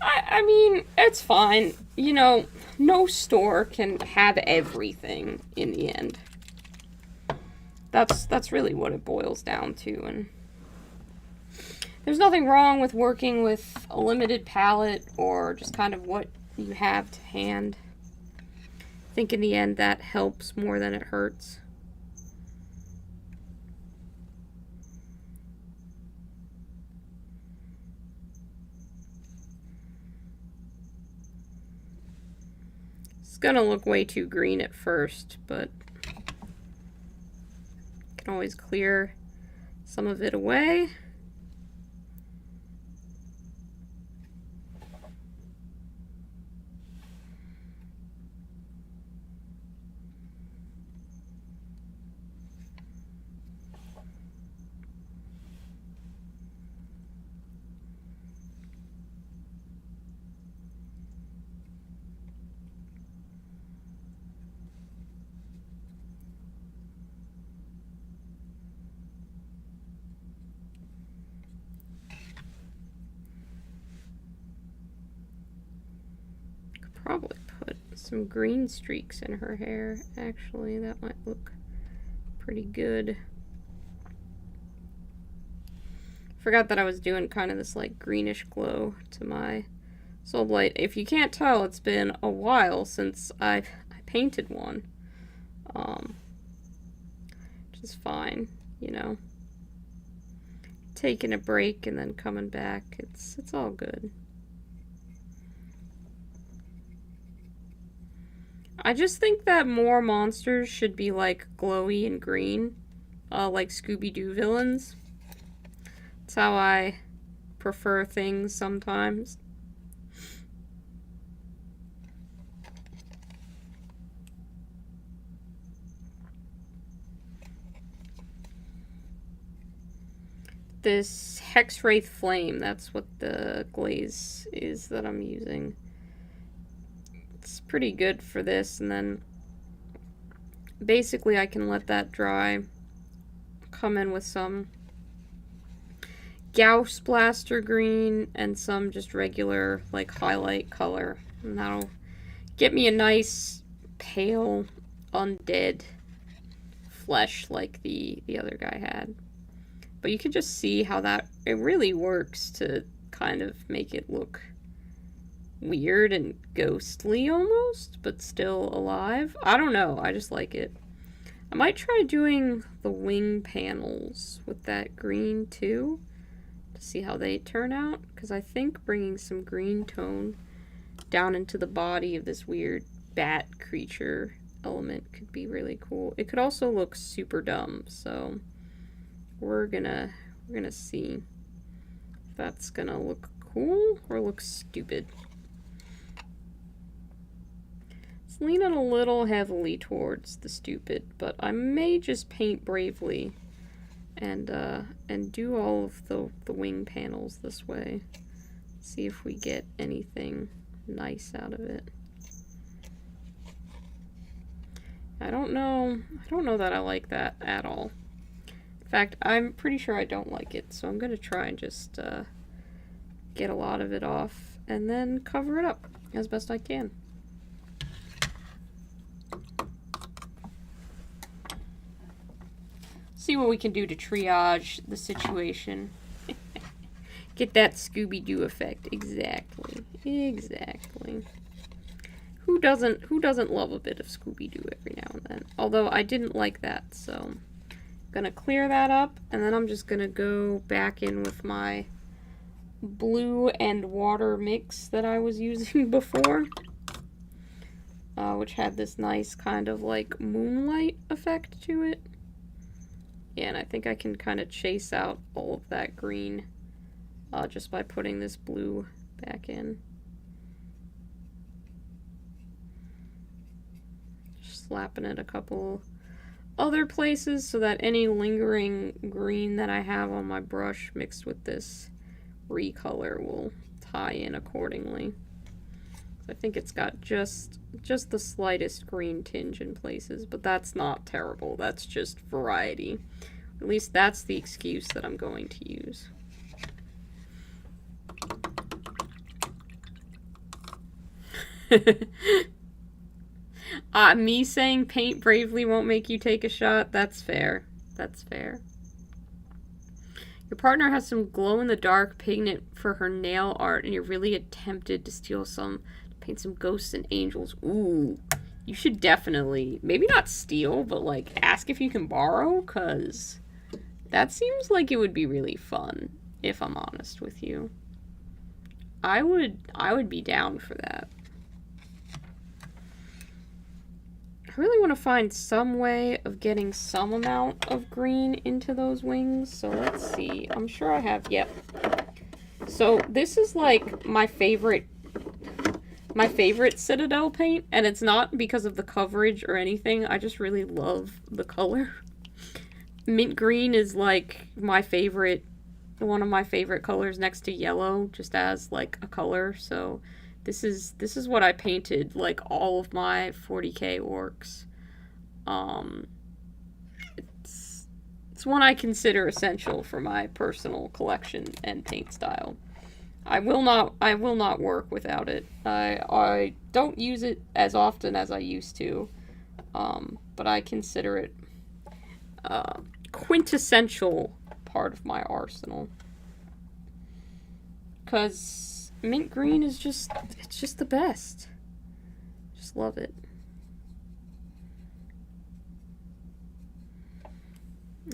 I mean, it's fine. You know, no store can have everything in the end. That's really what it boils down to, and there's nothing wrong with working with a limited palette or just kind of what you have to hand. I think in the end that helps more than it hurts. It's gonna look way too green at first, but can always clear some of it away. Probably put some green streaks in her hair. Actually, that might look pretty good. Forgot that I was doing kind of this like greenish glow to my Soul Blight. If you can't tell, it's been a while since I painted one. Which is fine, you know. Taking a break and then coming back, it's all good. I just think that more monsters should be like glowy and green, like Scooby-Doo villains. That's how I prefer things sometimes. This Hexwraith Flame, that's what the glaze is that I'm using. It's pretty good for this, and then basically I can let that dry, come in with some Gauss Blaster Green and some just regular like highlight color, and that'll get me a nice pale undead flesh like the other guy had. But you can just see how that it really works to kind of make it look weird and ghostly almost, but still alive. I don't know, I just like it. I might try doing the wing panels with that green too, to see how they turn out, because I think bringing some green tone down into the body of this weird bat creature element could be really cool. It could also look super dumb, so we're gonna see if that's gonna look cool or look stupid. It's leaning a little heavily towards the stupid, but I may just paint bravely and do all of the wing panels this way. See if we get anything nice out of it. I don't know that I like that at all. In fact, I'm pretty sure I don't like it, so I'm gonna try and just get a lot of it off and then cover it up as best I can. See what we can do to triage the situation. Get that Scooby-Doo effect. Exactly. Who doesn't love a bit of Scooby-Doo every now and then? Although I didn't like that, so I'm gonna clear that up, and then I'm just gonna go back in with my blue and water mix that I was using before, which had this nice kind of like moonlight effect to it. Yeah, and I think I can kind of chase out all of that green just by putting this blue back in. slapping it a couple other places so that any lingering green that I have on my brush mixed with this recolor will tie in accordingly. I think it's got just the slightest green tinge in places, but that's not terrible. That's just variety. At least that's the excuse that I'm going to use. Me saying paint bravely won't make you take a shot, that's fair. That's fair. Your partner has some glow-in-the-dark pigment for her nail art, and you're really tempted to steal some, to paint some ghosts and angels. Ooh, you should definitely, maybe not steal, but like ask if you can borrow, because that seems like it would be really fun, if I'm honest with you. I would be down for that. I really want to find some way of getting some amount of green into those wings. So let's see. I'm sure I have. Yep. So this is like my favorite Citadel paint, and it's not because of the coverage or anything. I just really love the color. Mint green is like my favorite, one of my favorite colors next to yellow, just as like a color. So this is what I painted like all of my 40k orcs. It's one I consider essential for my personal collection and paint style. I will not work without it. I don't use it as often as I used to, but I consider it quintessential part of my arsenal. 'Cause mint green is it's just the best. Just love it.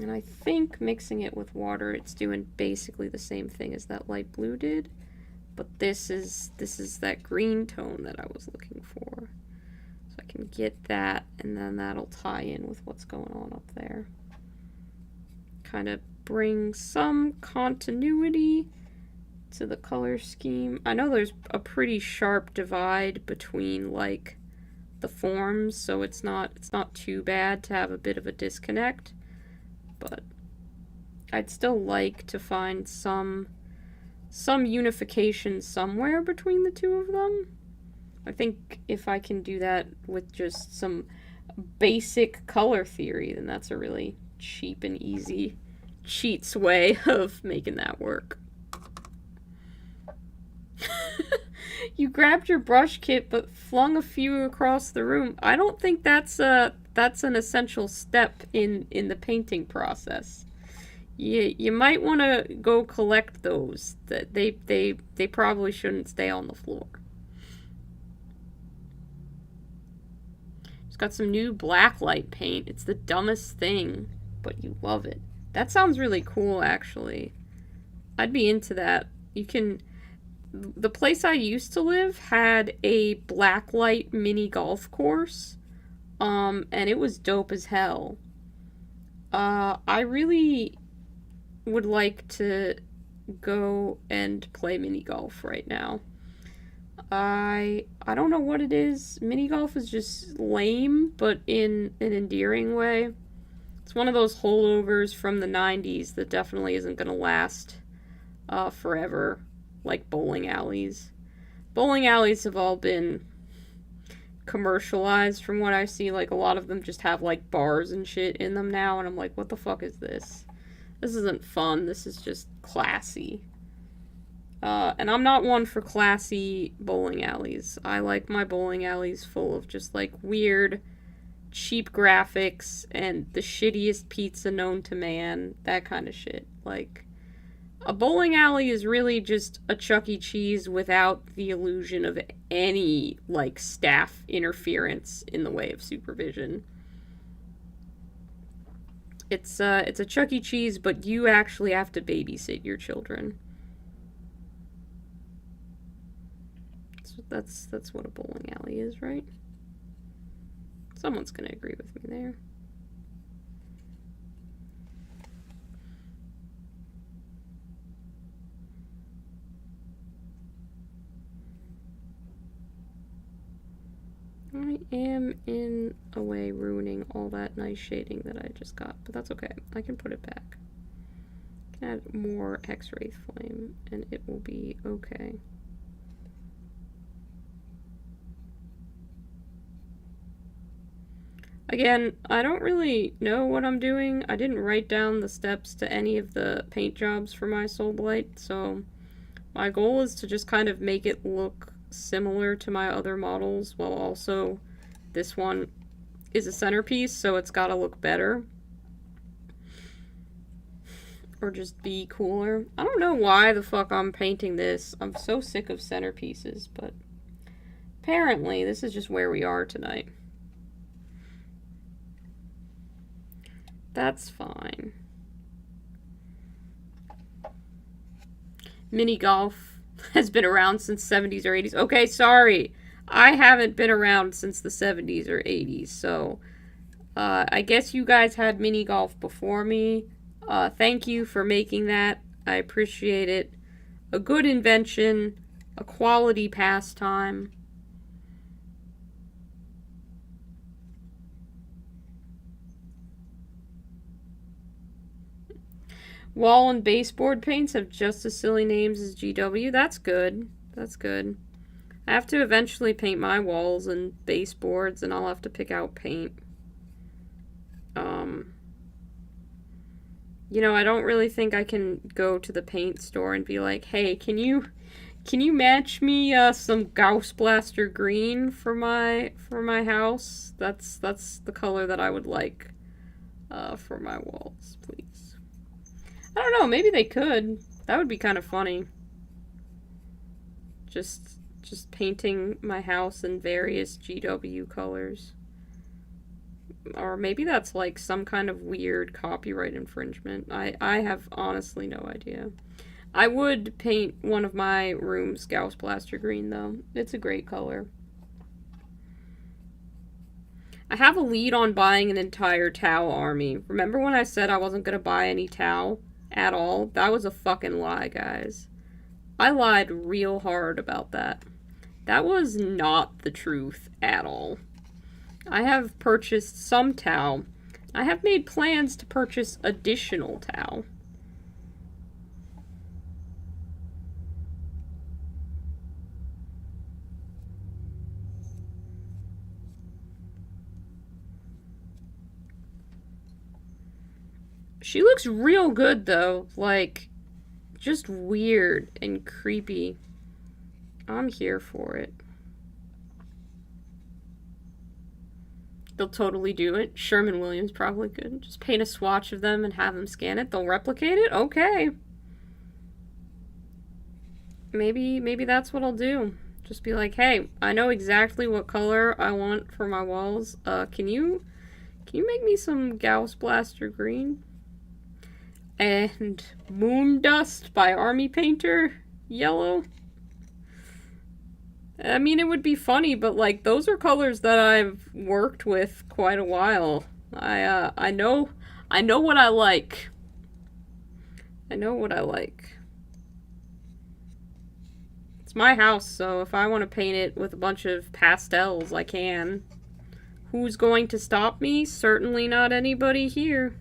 And I think mixing it with water, it's doing basically the same thing as that light blue did. But this is that green tone that I was looking for. So I can get that, and then that'll tie in with what's going on up there. Kind of bring some continuity to the color scheme. I know there's a pretty sharp divide between like the forms, so it's not too bad to have a bit of a disconnect, but I'd still like to find some unification somewhere between the two of them. I think if I can do that with just some basic color theory, then that's a really cheap and easy cheats way of making that work. You grabbed your brush kit but flung a few across the room. I don't think that's an essential step in the painting process. You might want to go collect those. That they probably shouldn't stay on the floor. It's got some new blacklight paint. It's the dumbest thing, but you love it. That sounds really cool, actually. I'd be into that. You can... The place I used to live had a blacklight mini golf course, and it was dope as hell. I really would like to go and play mini golf right now. I don't know what it is. Mini golf is just lame, but in an endearing way. It's one of those holdovers from the 90s that definitely isn't going to last forever, like bowling alleys. Bowling alleys have all been commercialized from what I see. Like, a lot of them just have, like, bars and shit in them now, and I'm like, what the fuck is this? This isn't fun. This is just classy. And I'm not one for classy bowling alleys. I like my bowling alleys full of just, like, weird, cheap graphics and the shittiest pizza known to man. That kind of shit. Like, a bowling alley is really just a Chuck E. Cheese without the illusion of any, like, staff interference in the way of supervision. It's a Chuck E. Cheese, but you actually have to babysit your children. That's what a bowling alley is, right? Someone's gonna agree with me there. I am, in a way, ruining all that nice shading that I just got, but that's okay. I can put it back. I can add more X-ray flame, and it will be okay. Again, I don't really know what I'm doing. I didn't write down the steps to any of the paint jobs for my Soul Blight, so my goal is to just kind of make it look similar to my other models, while also this one is a centerpiece, so it's gotta look better. Or just be cooler. I don't know why the fuck I'm painting this. I'm so sick of centerpieces, but apparently this is just where we are tonight. That's fine. Mini golf has been around since 70s or 80s. Okay, sorry. I haven't been around since the 70s or 80s, so I guess you guys had mini golf before me. Thank you for making that. I appreciate it. A good invention, a quality pastime. Wall and baseboard paints have just as silly names as GW. That's good. That's good. I have to eventually paint my walls and baseboards, and I'll have to pick out paint. You know, I don't really think I can go to the paint store and be like, hey, can you match me some Gauss Blaster green for my house? That's the color that I would like for my walls, please. I don't know, maybe they could. That would be kind of funny. Just painting my house in various GW colors. Or maybe that's like some kind of weird copyright infringement. I have honestly no idea. I would paint one of my rooms Gauss Blaster green, though. It's a great color. I have a lead on buying an entire Tau army. Remember when I said I wasn't going to buy any Tau at all? That was a fucking lie, guys. I lied real hard about that. That was not the truth at all. I have purchased some Tau. I have made plans to purchase additional Tau. She looks real good, though. Like, just weird and creepy. I'm here for it. They'll totally do it. Sherman-Williams probably could. Just paint a swatch of them and have them scan it. They'll replicate it? Okay. Maybe that's what I'll do. Just be like, hey, I know exactly what color I want for my walls. Can you make me some Gauss Blaster green? And Moon Dust by Army Painter yellow. I mean, it would be funny, but, like, those are colors that I've worked with quite a while. I know what I like. I know what I like. It's my house, so if I want to paint it with a bunch of pastels, I can. Who's going to stop me? Certainly not anybody here.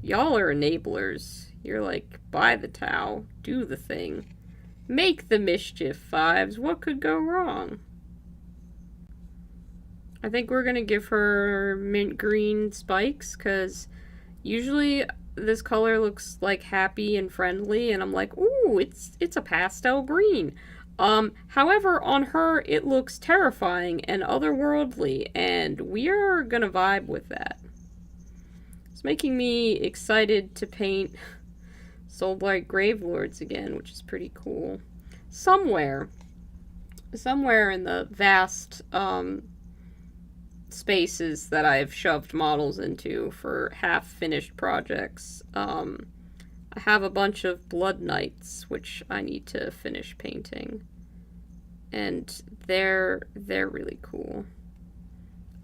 Y'all are enablers. You're like, buy the Tau, do the thing. Make the mischief, Fives. What could go wrong? I think we're gonna give her mint green spikes, because usually this color looks like happy and friendly, and I'm like, ooh, it's a pastel green. However, on her, it looks terrifying and otherworldly, and we are gonna vibe with that. It's making me excited to paint Soulblight Gravelords again, which is pretty cool. Somewhere in the vast spaces that I've shoved models into for half-finished projects, I have a bunch of Blood Knights, which I need to finish painting. And they're really cool.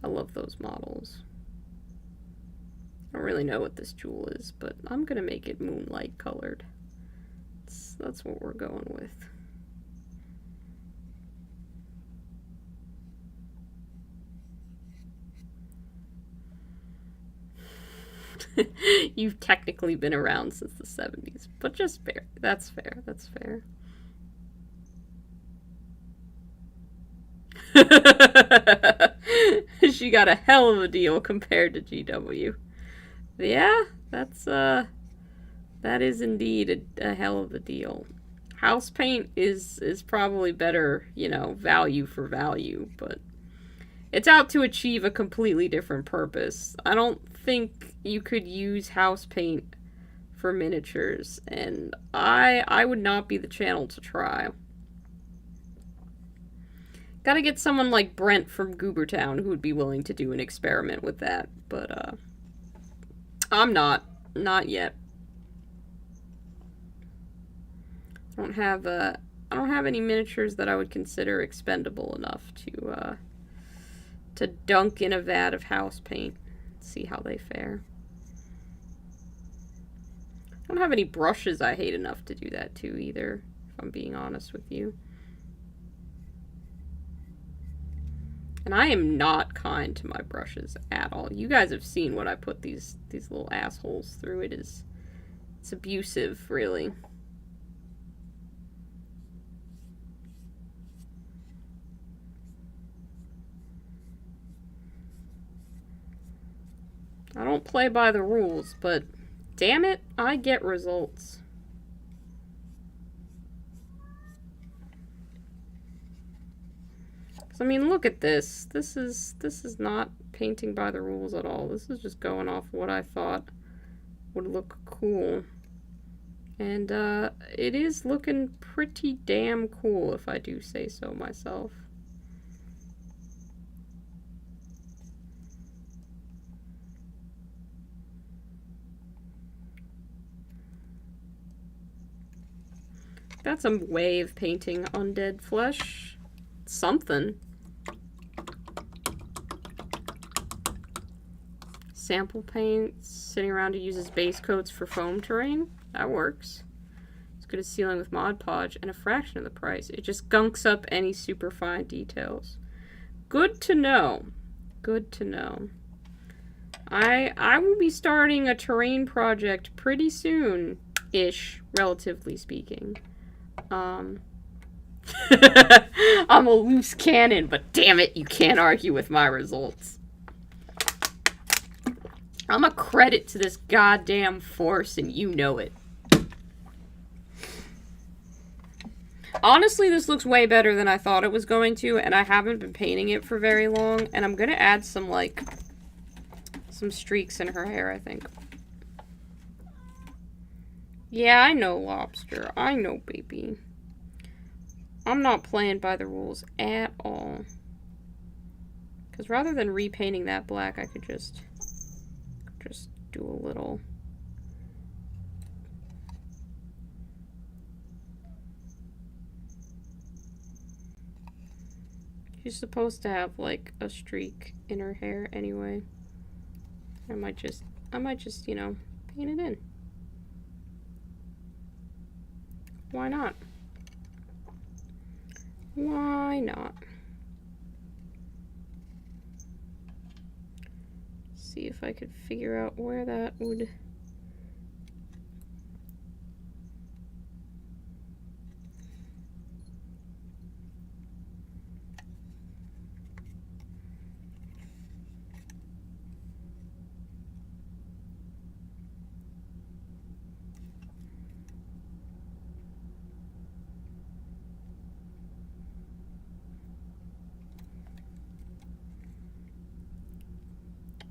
I love those models. I don't really know what this jewel is, but I'm gonna make it moonlight colored. That's what we're going with. You've technically been around since the 70s, but just fair. That's fair. That's fair. She got a hell of a deal compared to GW. Yeah, that is indeed a hell of a deal. House paint is probably better, you know, value for value, but it's out to achieve a completely different purpose. I don't think you could use house paint for miniatures, and I would not be the channel to try. Gotta get someone like Brent from Goobertown who would be willing to do an experiment with that, but I'm not. Not yet. I don't have any miniatures that I would consider expendable enough to dunk in a vat of house paint. See how they fare. I don't have any brushes I hate enough to do that too either, if I'm being honest with you. And I am not kind to my brushes at all. You guys have seen what I put these little assholes through. It's abusive, really. I don't play by the rules, but damn it, I get results. I mean, look at this. This is not painting by the rules at all. This is just going off what I thought would look cool. And it is looking pretty damn cool, if I do say so myself. That's a way of painting undead flesh. Something. Sample paint, sitting around to use as base coats for foam terrain. That works. It's good as sealing with Mod Podge and a fraction of the price. It just gunks up any super fine details. Good to know. Good to know. I will be starting a terrain project pretty soon-ish, relatively speaking. I'm a loose cannon, but damn it, you can't argue with my results. I'm a credit to this goddamn force, and you know it. Honestly, this looks way better than I thought it was going to, and I haven't been painting it for very long, and I'm gonna add some, like, some streaks in her hair, I think. Yeah, I know, Lobster. I know, baby. I'm not playing by the rules at all. Because rather than repainting that black, I could just do a little. She's supposed to have like a streak in her hair anyway. I might just, you know, paint it in. Why not? Why not? See if I could figure out where that would.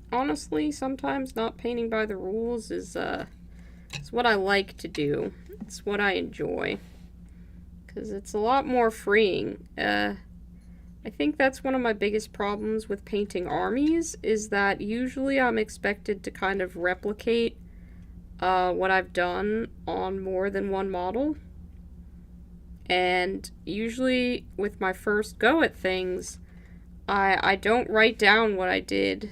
Honestly, sometimes not painting by the rules is it's what I like to do. It's what I enjoy. Because it's a lot more freeing. I think that's one of my biggest problems with painting armies, is that usually I'm expected to kind of replicate what I've done on more than one model. And usually with my first go at things, I don't write down what I did.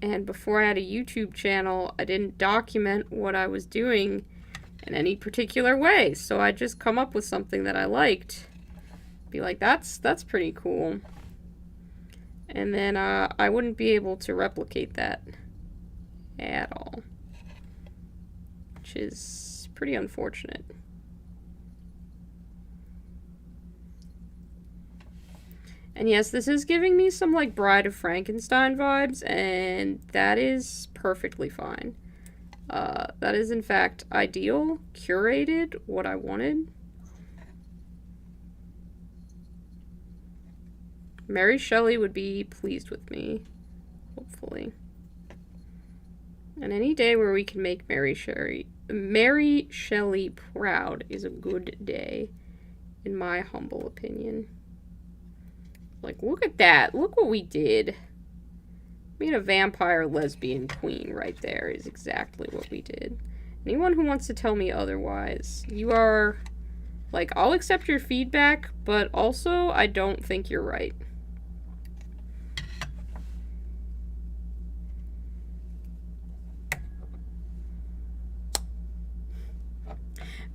And before I had a YouTube channel, I didn't document what I was doing in any particular way. So I just come up with something that I liked. Be like, that's pretty cool. And then I wouldn't be able to replicate that at all. which is pretty unfortunate. And yes, this is giving me some, like, Bride of Frankenstein vibes, and that is perfectly fine. That is, in fact, ideal, curated, what I wanted. Mary Shelley would be pleased with me, hopefully. And any day where we can make Mary Shelley proud is a good day, in my humble opinion. Like, look at that. Look what we did. Being a vampire lesbian queen right there is exactly what we did. Anyone who wants to tell me otherwise, you are... Like, I'll accept your feedback, but also, I don't think you're right.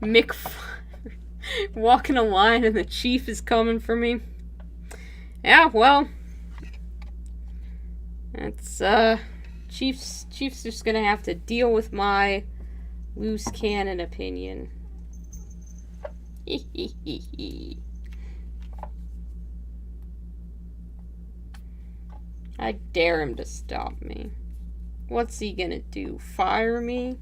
Mick walking a line and the chief is coming for me. Yeah, well, it's, Chief's just gonna have to deal with my loose cannon opinion. I dare him to stop me. What's he gonna do? Fire me?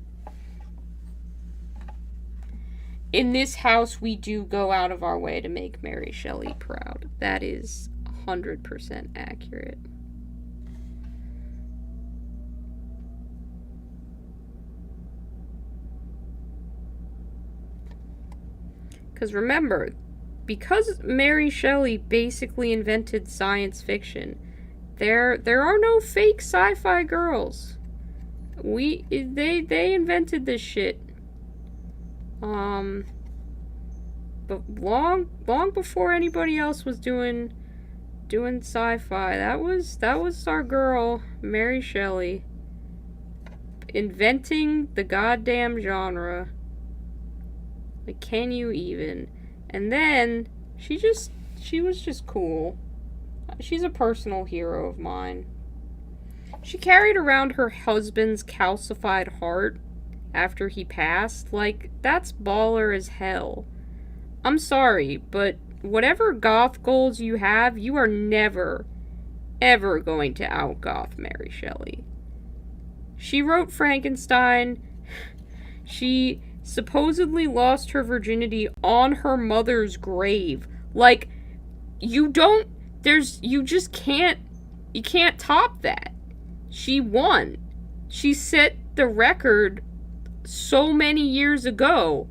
In this house, we do go out of our way to make Mary Shelley proud. That is 100% accurate. Because remember, because Mary Shelley basically invented science fiction, there are no fake sci-fi girls. They invented this shit. But long before anybody else was doing sci-fi, that was our girl, Mary Shelley, inventing the goddamn genre. Like, can you even? And then she was just cool. She's a personal hero of mine. She carried around her husband's calcified heart after he passed. Like, that's baller as hell. I'm sorry, but whatever goth goals you have, you are never, ever going to out-goth Mary Shelley. She wrote Frankenstein. She supposedly lost her virginity on her mother's grave. Like, you can't top that. She won. She set the record so many years ago,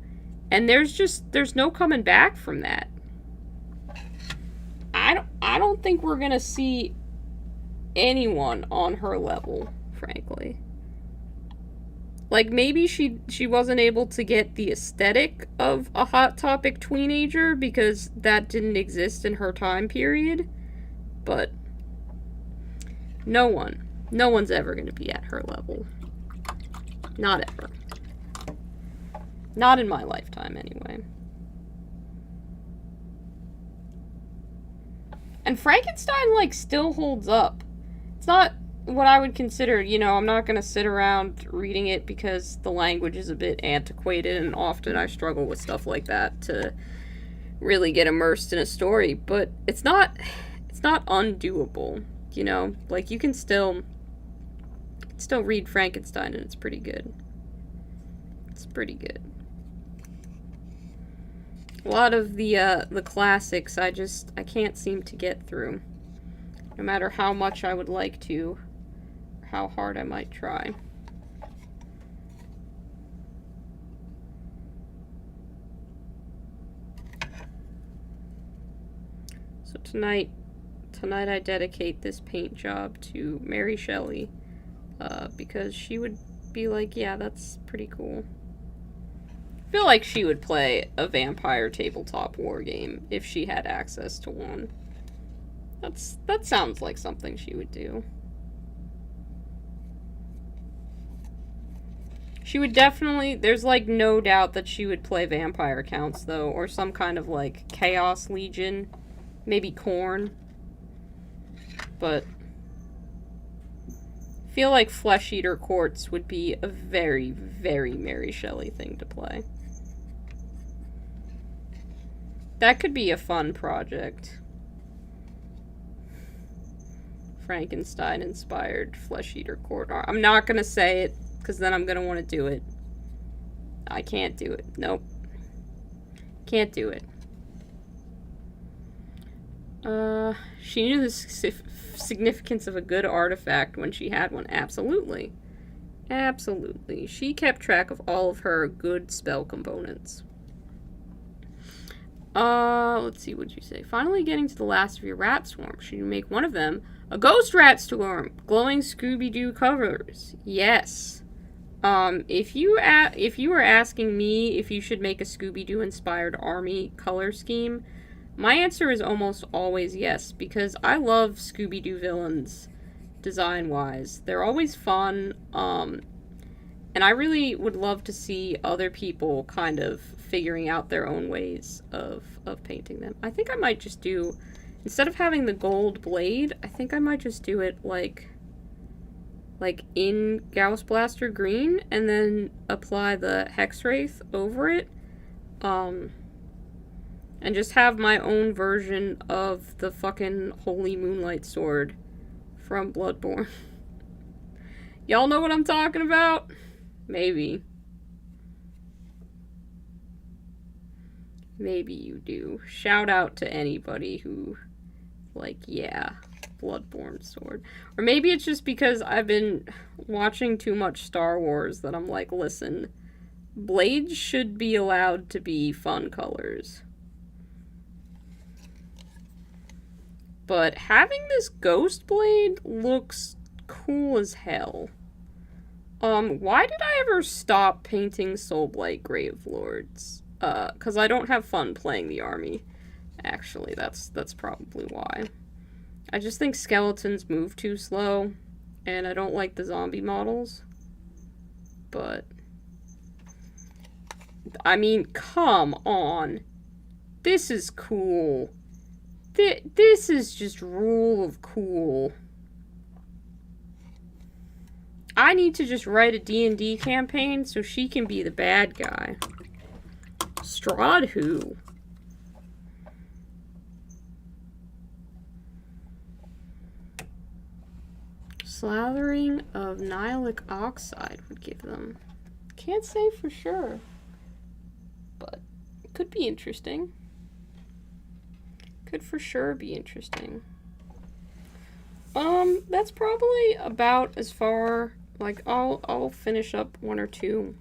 and there's no coming back from that. I don't think we're gonna see anyone on her level, frankly. Like, maybe she wasn't able to get the aesthetic of a Hot Topic teenager because that didn't exist in her time period, but no one's ever gonna be at her level. Not ever. Not in my lifetime, anyway. And Frankenstein, like, still holds up. It's not what I would consider, I'm not going to sit around reading it because the language is a bit antiquated, and often I struggle with stuff like that to really get immersed in a story, but it's not undoable, Like, you can still read Frankenstein, and it's pretty good. It's pretty good. A lot of the classics I can't seem to get through. No matter how much I would like to, or how hard I might try. So tonight I dedicate this paint job to Mary Shelley, because she would be like, yeah, that's pretty cool. I feel like she would play a vampire tabletop war game if she had access to one. That sounds like something she would do. She would definitely, there's like no doubt that she would play vampire counts though, or some kind of like Chaos Legion, maybe Khorne. But feel like Flesh Eater Quartz would be a very, very Mary Shelley thing to play. That could be a fun project. Frankenstein-inspired Flesh Eater Quartz. I'm not gonna say it, because then I'm gonna want to do it. I can't do it. Nope. Can't do it. She knew the significance of a good artifact when she had one. Absolutely. Absolutely. She kept track of all of her good spell components. Let's see, what'd you say? Finally getting to the last of your rat swarm. Should you make one of them a ghost rat swarm? Glowing Scooby-Doo covers. Yes. If you were asking me if you should make a Scooby-Doo inspired army color scheme, my answer is almost always yes, because I love Scooby-Doo villains design-wise. They're always fun, and I really would love to see other people kind of figuring out their own ways of painting them. I think I might just do, instead of having the gold blade, I think I might just do it like in Gauss Blaster green, and then apply the Hex Wraith over it, and just have my own version of the fucking Holy Moonlight Sword from Bloodborne. Y'all know what I'm talking about? Maybe. Maybe you do. Shout out to anybody who, like, yeah, Bloodborne sword. Or maybe it's just because I've been watching too much Star Wars that I'm like, listen, blades should be allowed to be fun colors. But having this ghost blade looks cool as hell. Why did I ever stop painting Soulblight Gravelords? 'Cause I don't have fun playing the army. Actually, that's probably why. I just think skeletons move too slow, and I don't like the zombie models. But, I mean, come on. This is cool. This is just rule of cool. I need to just write a D&D campaign so she can be the bad guy. Strahd who? Slathering of Nihilic Oxide would give them. Can't say for sure, but it could be interesting. Could for sure be interesting. That's probably about as far, like, I'll finish up one or two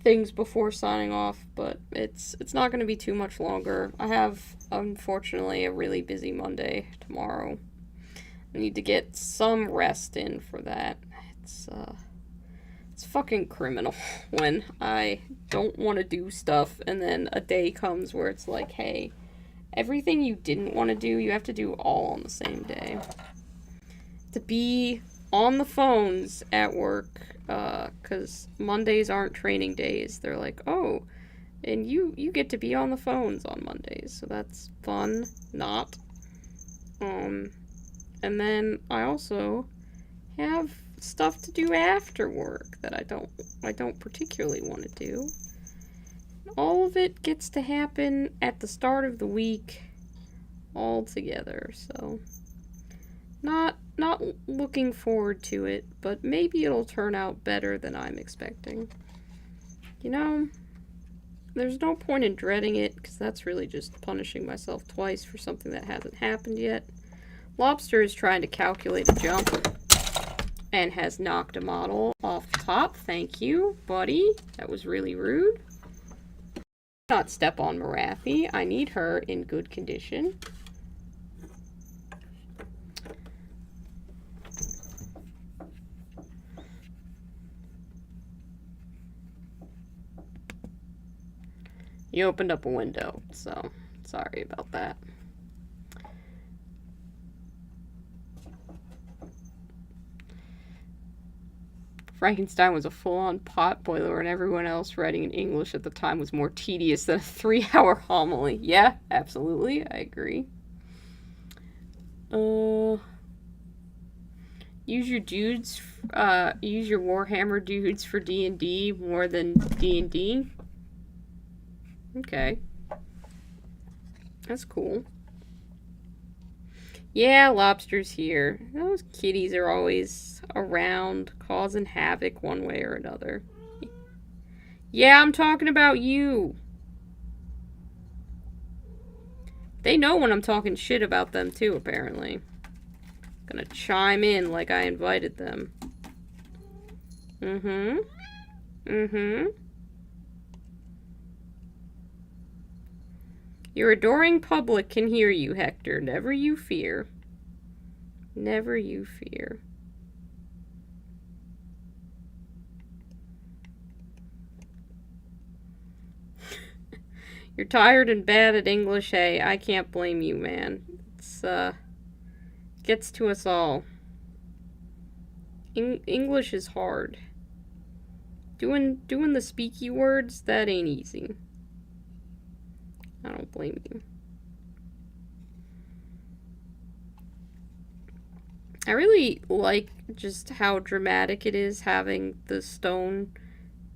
things before signing off, but it's not going to be too much longer. I have, unfortunately, a really busy Monday tomorrow. I need to get some rest in for that. It's fucking criminal when I don't want to do stuff and then a day comes where it's like, hey, everything you didn't want to do, you have to do all on the same day. To be on the phones at work, because Mondays aren't training days. They're like, oh, and you get to be on the phones on Mondays, so that's fun. Not. And then I also have stuff to do after work that I don't particularly want to do. All of it gets to happen at the start of the week all together, so not looking forward to it, but maybe it'll turn out better than I'm expecting. You know, there's no point in dreading it, because that's really just punishing myself twice for something that hasn't happened yet. Lobster is trying to calculate a jump and has knocked a model off the top. Thank you, buddy. That was really rude. Not step on More-athi. I need her in good condition. You opened up a window, so sorry about that. Frankenstein was a full-on pot boiler, and everyone else writing in English at the time was more tedious than a 3-hour homily. Yeah, absolutely, I agree. use your dudes, use your Warhammer dudes for D&D more than D&D? Okay. That's cool. Yeah, lobster's here. Those kitties are always around, causing havoc one way or another. Yeah, I'm talking about you. They know when I'm talking shit about them too, apparently. Gonna chime in like I invited them. Mm-hmm. Mm-hmm. Your adoring public can hear you, Hector. Never you fear. Never you fear. You're tired and bad at English, hey. I can't blame you, man. It's, gets to us all. English is hard. Doing the speaky words, that ain't easy. I don't blame you. I really like just how dramatic it is having the stone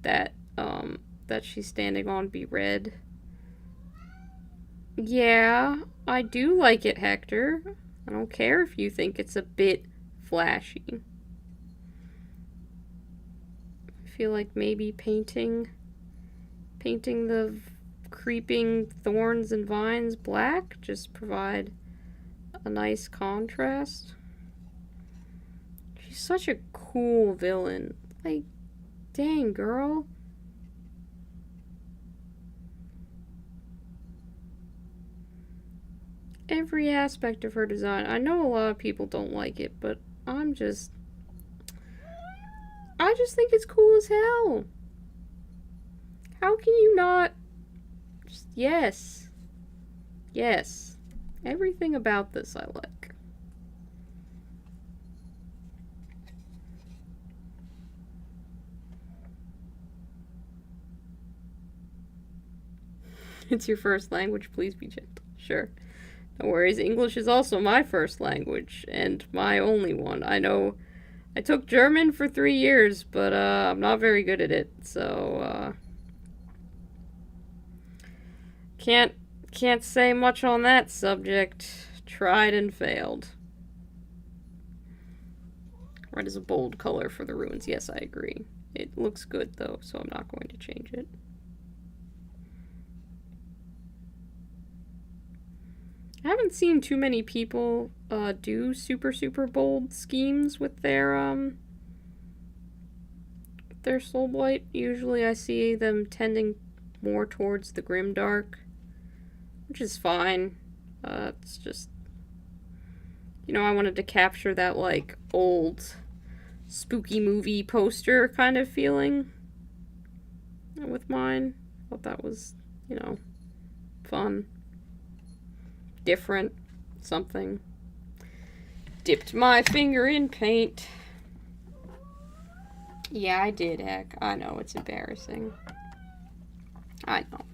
that that she's standing on be red. Yeah, I do like it, Hector. I don't care if you think it's a bit flashy. I feel like maybe painting the creeping thorns and vines black just provide a nice contrast. She's such a cool villain. Like, dang, girl. Every aspect of her design. I know a lot of people don't like it, but I just think it's cool as hell. How can you not? Just, yes. Yes. Everything about this I like. It's your first language, please be gentle. Sure. No worries, English is also my first language, and my only one. I know I took German for 3 years, but I'm not very good at it, so can't say much on that subject. Tried and failed. Red is a bold color for the ruins. Yes, I agree. It looks good, though, so I'm not going to change it. I haven't seen too many people do super bold schemes with their soul blight. Usually I see them tending more towards the grimdark, which is fine. It's just, you know, I wanted to capture that like old spooky movie poster kind of feeling with mine. Thought that was, you know, fun. Different something. Dipped my finger in paint. Yeah, I did, heck. I know, it's embarrassing. I know.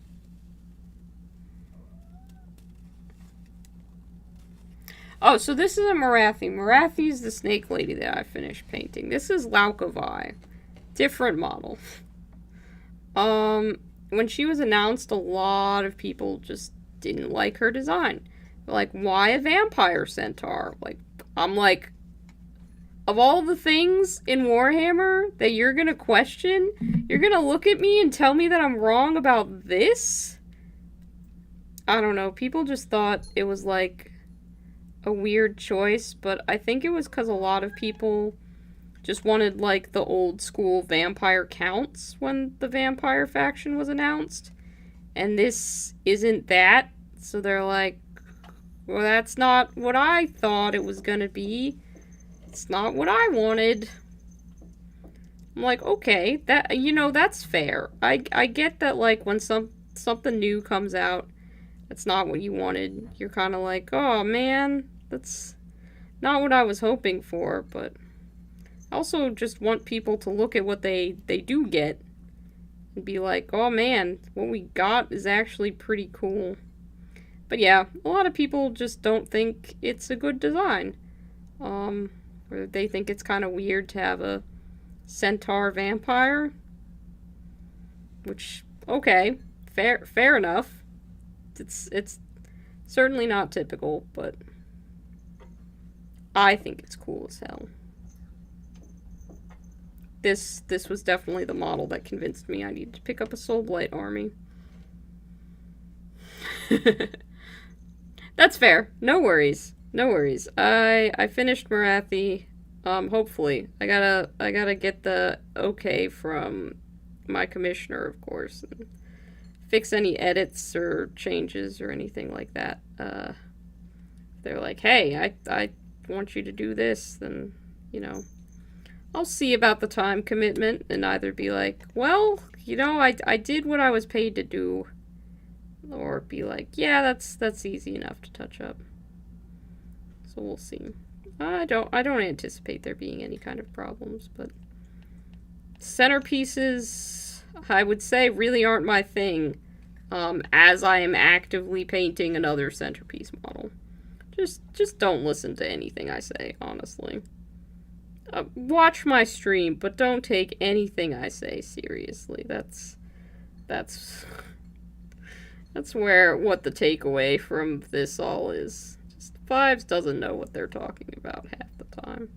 Oh, so this is a More-athi. More-athi is the snake lady that I finished painting. This is Laukovai. Different model. When she was announced, a lot of people just didn't like her design. Like, why a vampire centaur? Like, I'm like, of all the things in Warhammer that you're gonna question, you're gonna look at me and tell me that I'm wrong about this? I don't know. People just thought it was, like, a weird choice, but I think it was because a lot of people just wanted, like, the old school vampire counts when the vampire faction was announced. And this isn't that. So they're like, well, that's not what I thought it was gonna be. It's not what I wanted. I'm like, okay, that, you know, that's fair. I get that, like, when something new comes out, that's not what you wanted. You're kind of like, oh, man, that's not what I was hoping for, but I also just want people to look at what they do get and be like, oh, man, what we got is actually pretty cool. But yeah, a lot of people just don't think it's a good design. Or they think it's kind of weird to have a centaur vampire. Which, okay, fair enough. It's certainly not typical, but I think it's cool as hell. This was definitely the model that convinced me I needed to pick up a Soulblight army. That's fair. No worries. No worries. I finished More-athi. Hopefully. I gotta get the okay from my commissioner, of course, and fix any edits or changes or anything like that. They're like, hey, I want you to do this, then, you know, I'll see about the time commitment and either be like, well, you know, I did what I was paid to do, or be like, yeah, that's easy enough to touch up. So we'll see. I don't anticipate there being any kind of problems, but centerpieces, I would say, really aren't my thing, as I am actively painting another centerpiece model. Just don't listen to anything I say, honestly. Watch my stream, but don't take anything I say seriously. That's what the takeaway from this all is. Just Fives doesn't know what they're talking about half the time.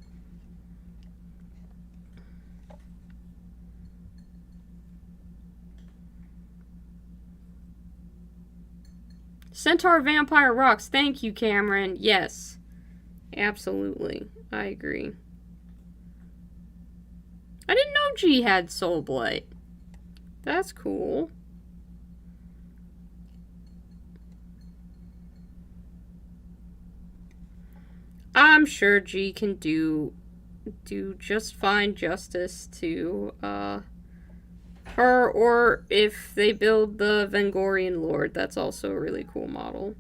Centaur Vampire rocks. Thank you, Cameron. Yes. Absolutely. I agree. I didn't know G had Soulblight. That's cool. I'm sure G can do just fine justice to her, or if they build the Vengorian Lord, that's also a really cool model.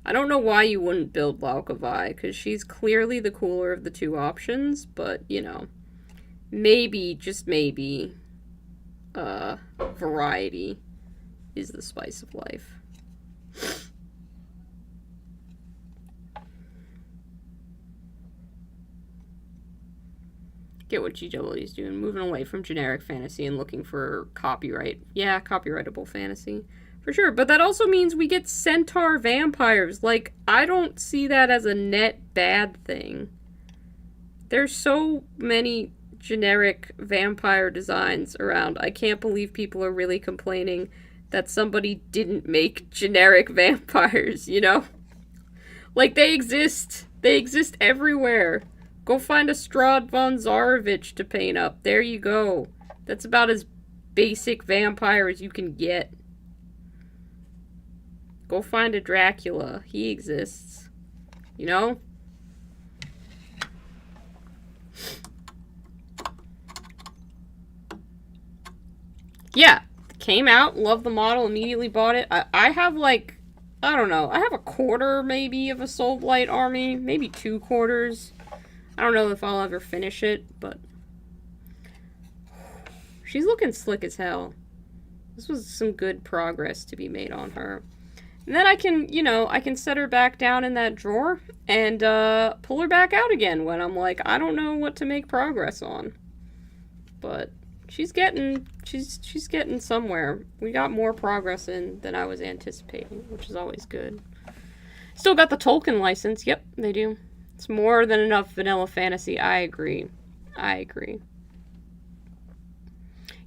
I don't know why you wouldn't build Laukavai, because she's clearly the cooler of the two options, but, you know, maybe, just maybe, variety is the spice of life. Get what GW is doing, moving away from generic fantasy and looking for copyright. Yeah, copyrightable fantasy. For sure, but that also means we get centaur vampires. Like, I don't see that as a net bad thing. There's so many generic vampire designs around. I can't believe people are really complaining that somebody didn't make generic vampires, you know? Like, they exist. They exist everywhere. Go find a Strahd von Zarovich to paint up. There you go. That's about as basic vampire as you can get. Go find a Dracula. He exists. You know? Yeah. Came out, loved the model, immediately bought it. I have, like, I don't know. I have a quarter, maybe, of a Soulblight army. Maybe 2 quarters. I don't know if I'll ever finish it, but she's looking slick as hell. This was some good progress to be made on her. And then I can, you know, I can set her back down in that drawer and pull her back out again when I'm like, I don't know what to make progress on. But she's getting somewhere. We got more progress in than I was anticipating, which is always good. Still got the Tolkien license. Yep, they do. It's more than enough vanilla fantasy. I agree. I agree.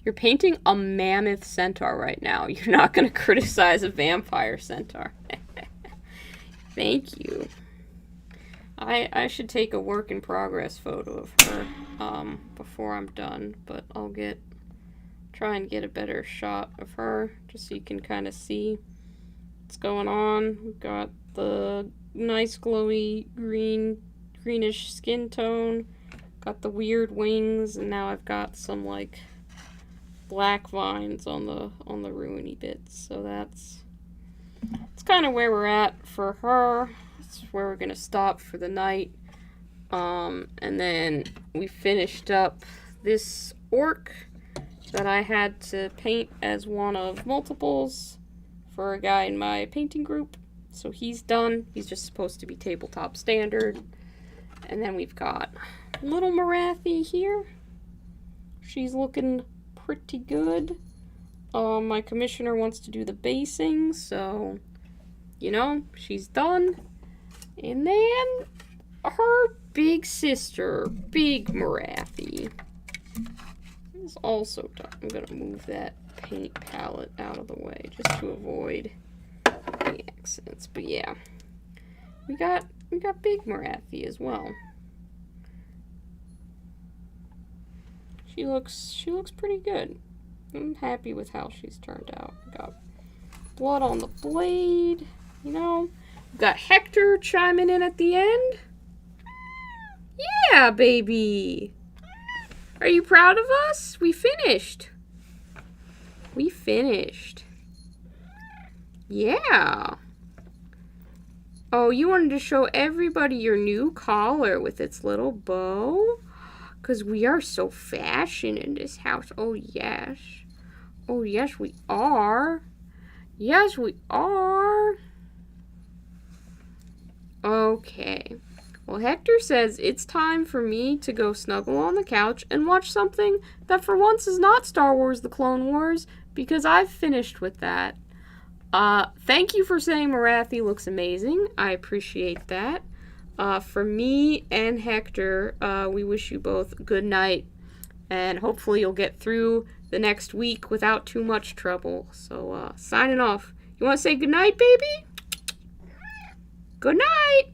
You're painting a mammoth centaur right now. You're not going to criticize a vampire centaur. Thank you. I should take a work in progress photo of her before I'm done, but I'll try and get a better shot of her just so you can kind of see what's going on. We've got the nice glowy greenish skin tone, got the weird wings, and now I've got some like black vines on the ruiny bits. So that's kind of where we're at for her. That's where we're gonna stop for the night. And then we finished up this orc that I had to paint as one of multiples for a guy in my painting group. So he's done. He's just supposed to be tabletop standard. And then we've got little More-athi here. She's looking pretty good. My commissioner wants to do the basing, so, you know, she's done. And then her big sister, Big More-athi, is also done. I'm gonna move that paint palette out of the way just to avoid the accents. But yeah, we got Big More-athi as well. She looks pretty good. I'm happy with how she's turned out. Got blood on the blade, you know. Got Hector chiming in at the end. Yeah, baby. Are you proud of us? We finished. We finished. Yeah. Oh, you wanted to show everybody your new collar with its little bow? Because we are so fashion in this house. Oh, yes. Oh, yes, we are. Yes, we are. Okay. Well, Hector says it's time for me to go snuggle on the couch and watch something that for once is not Star Wars The Clone Wars, because I've finished with that. Thank you for saying More-athi looks amazing. I appreciate that. For me and Hector, we wish you both good night, and hopefully you'll get through the next week without too much trouble. So, signing off. You want to say good night, baby? Good night!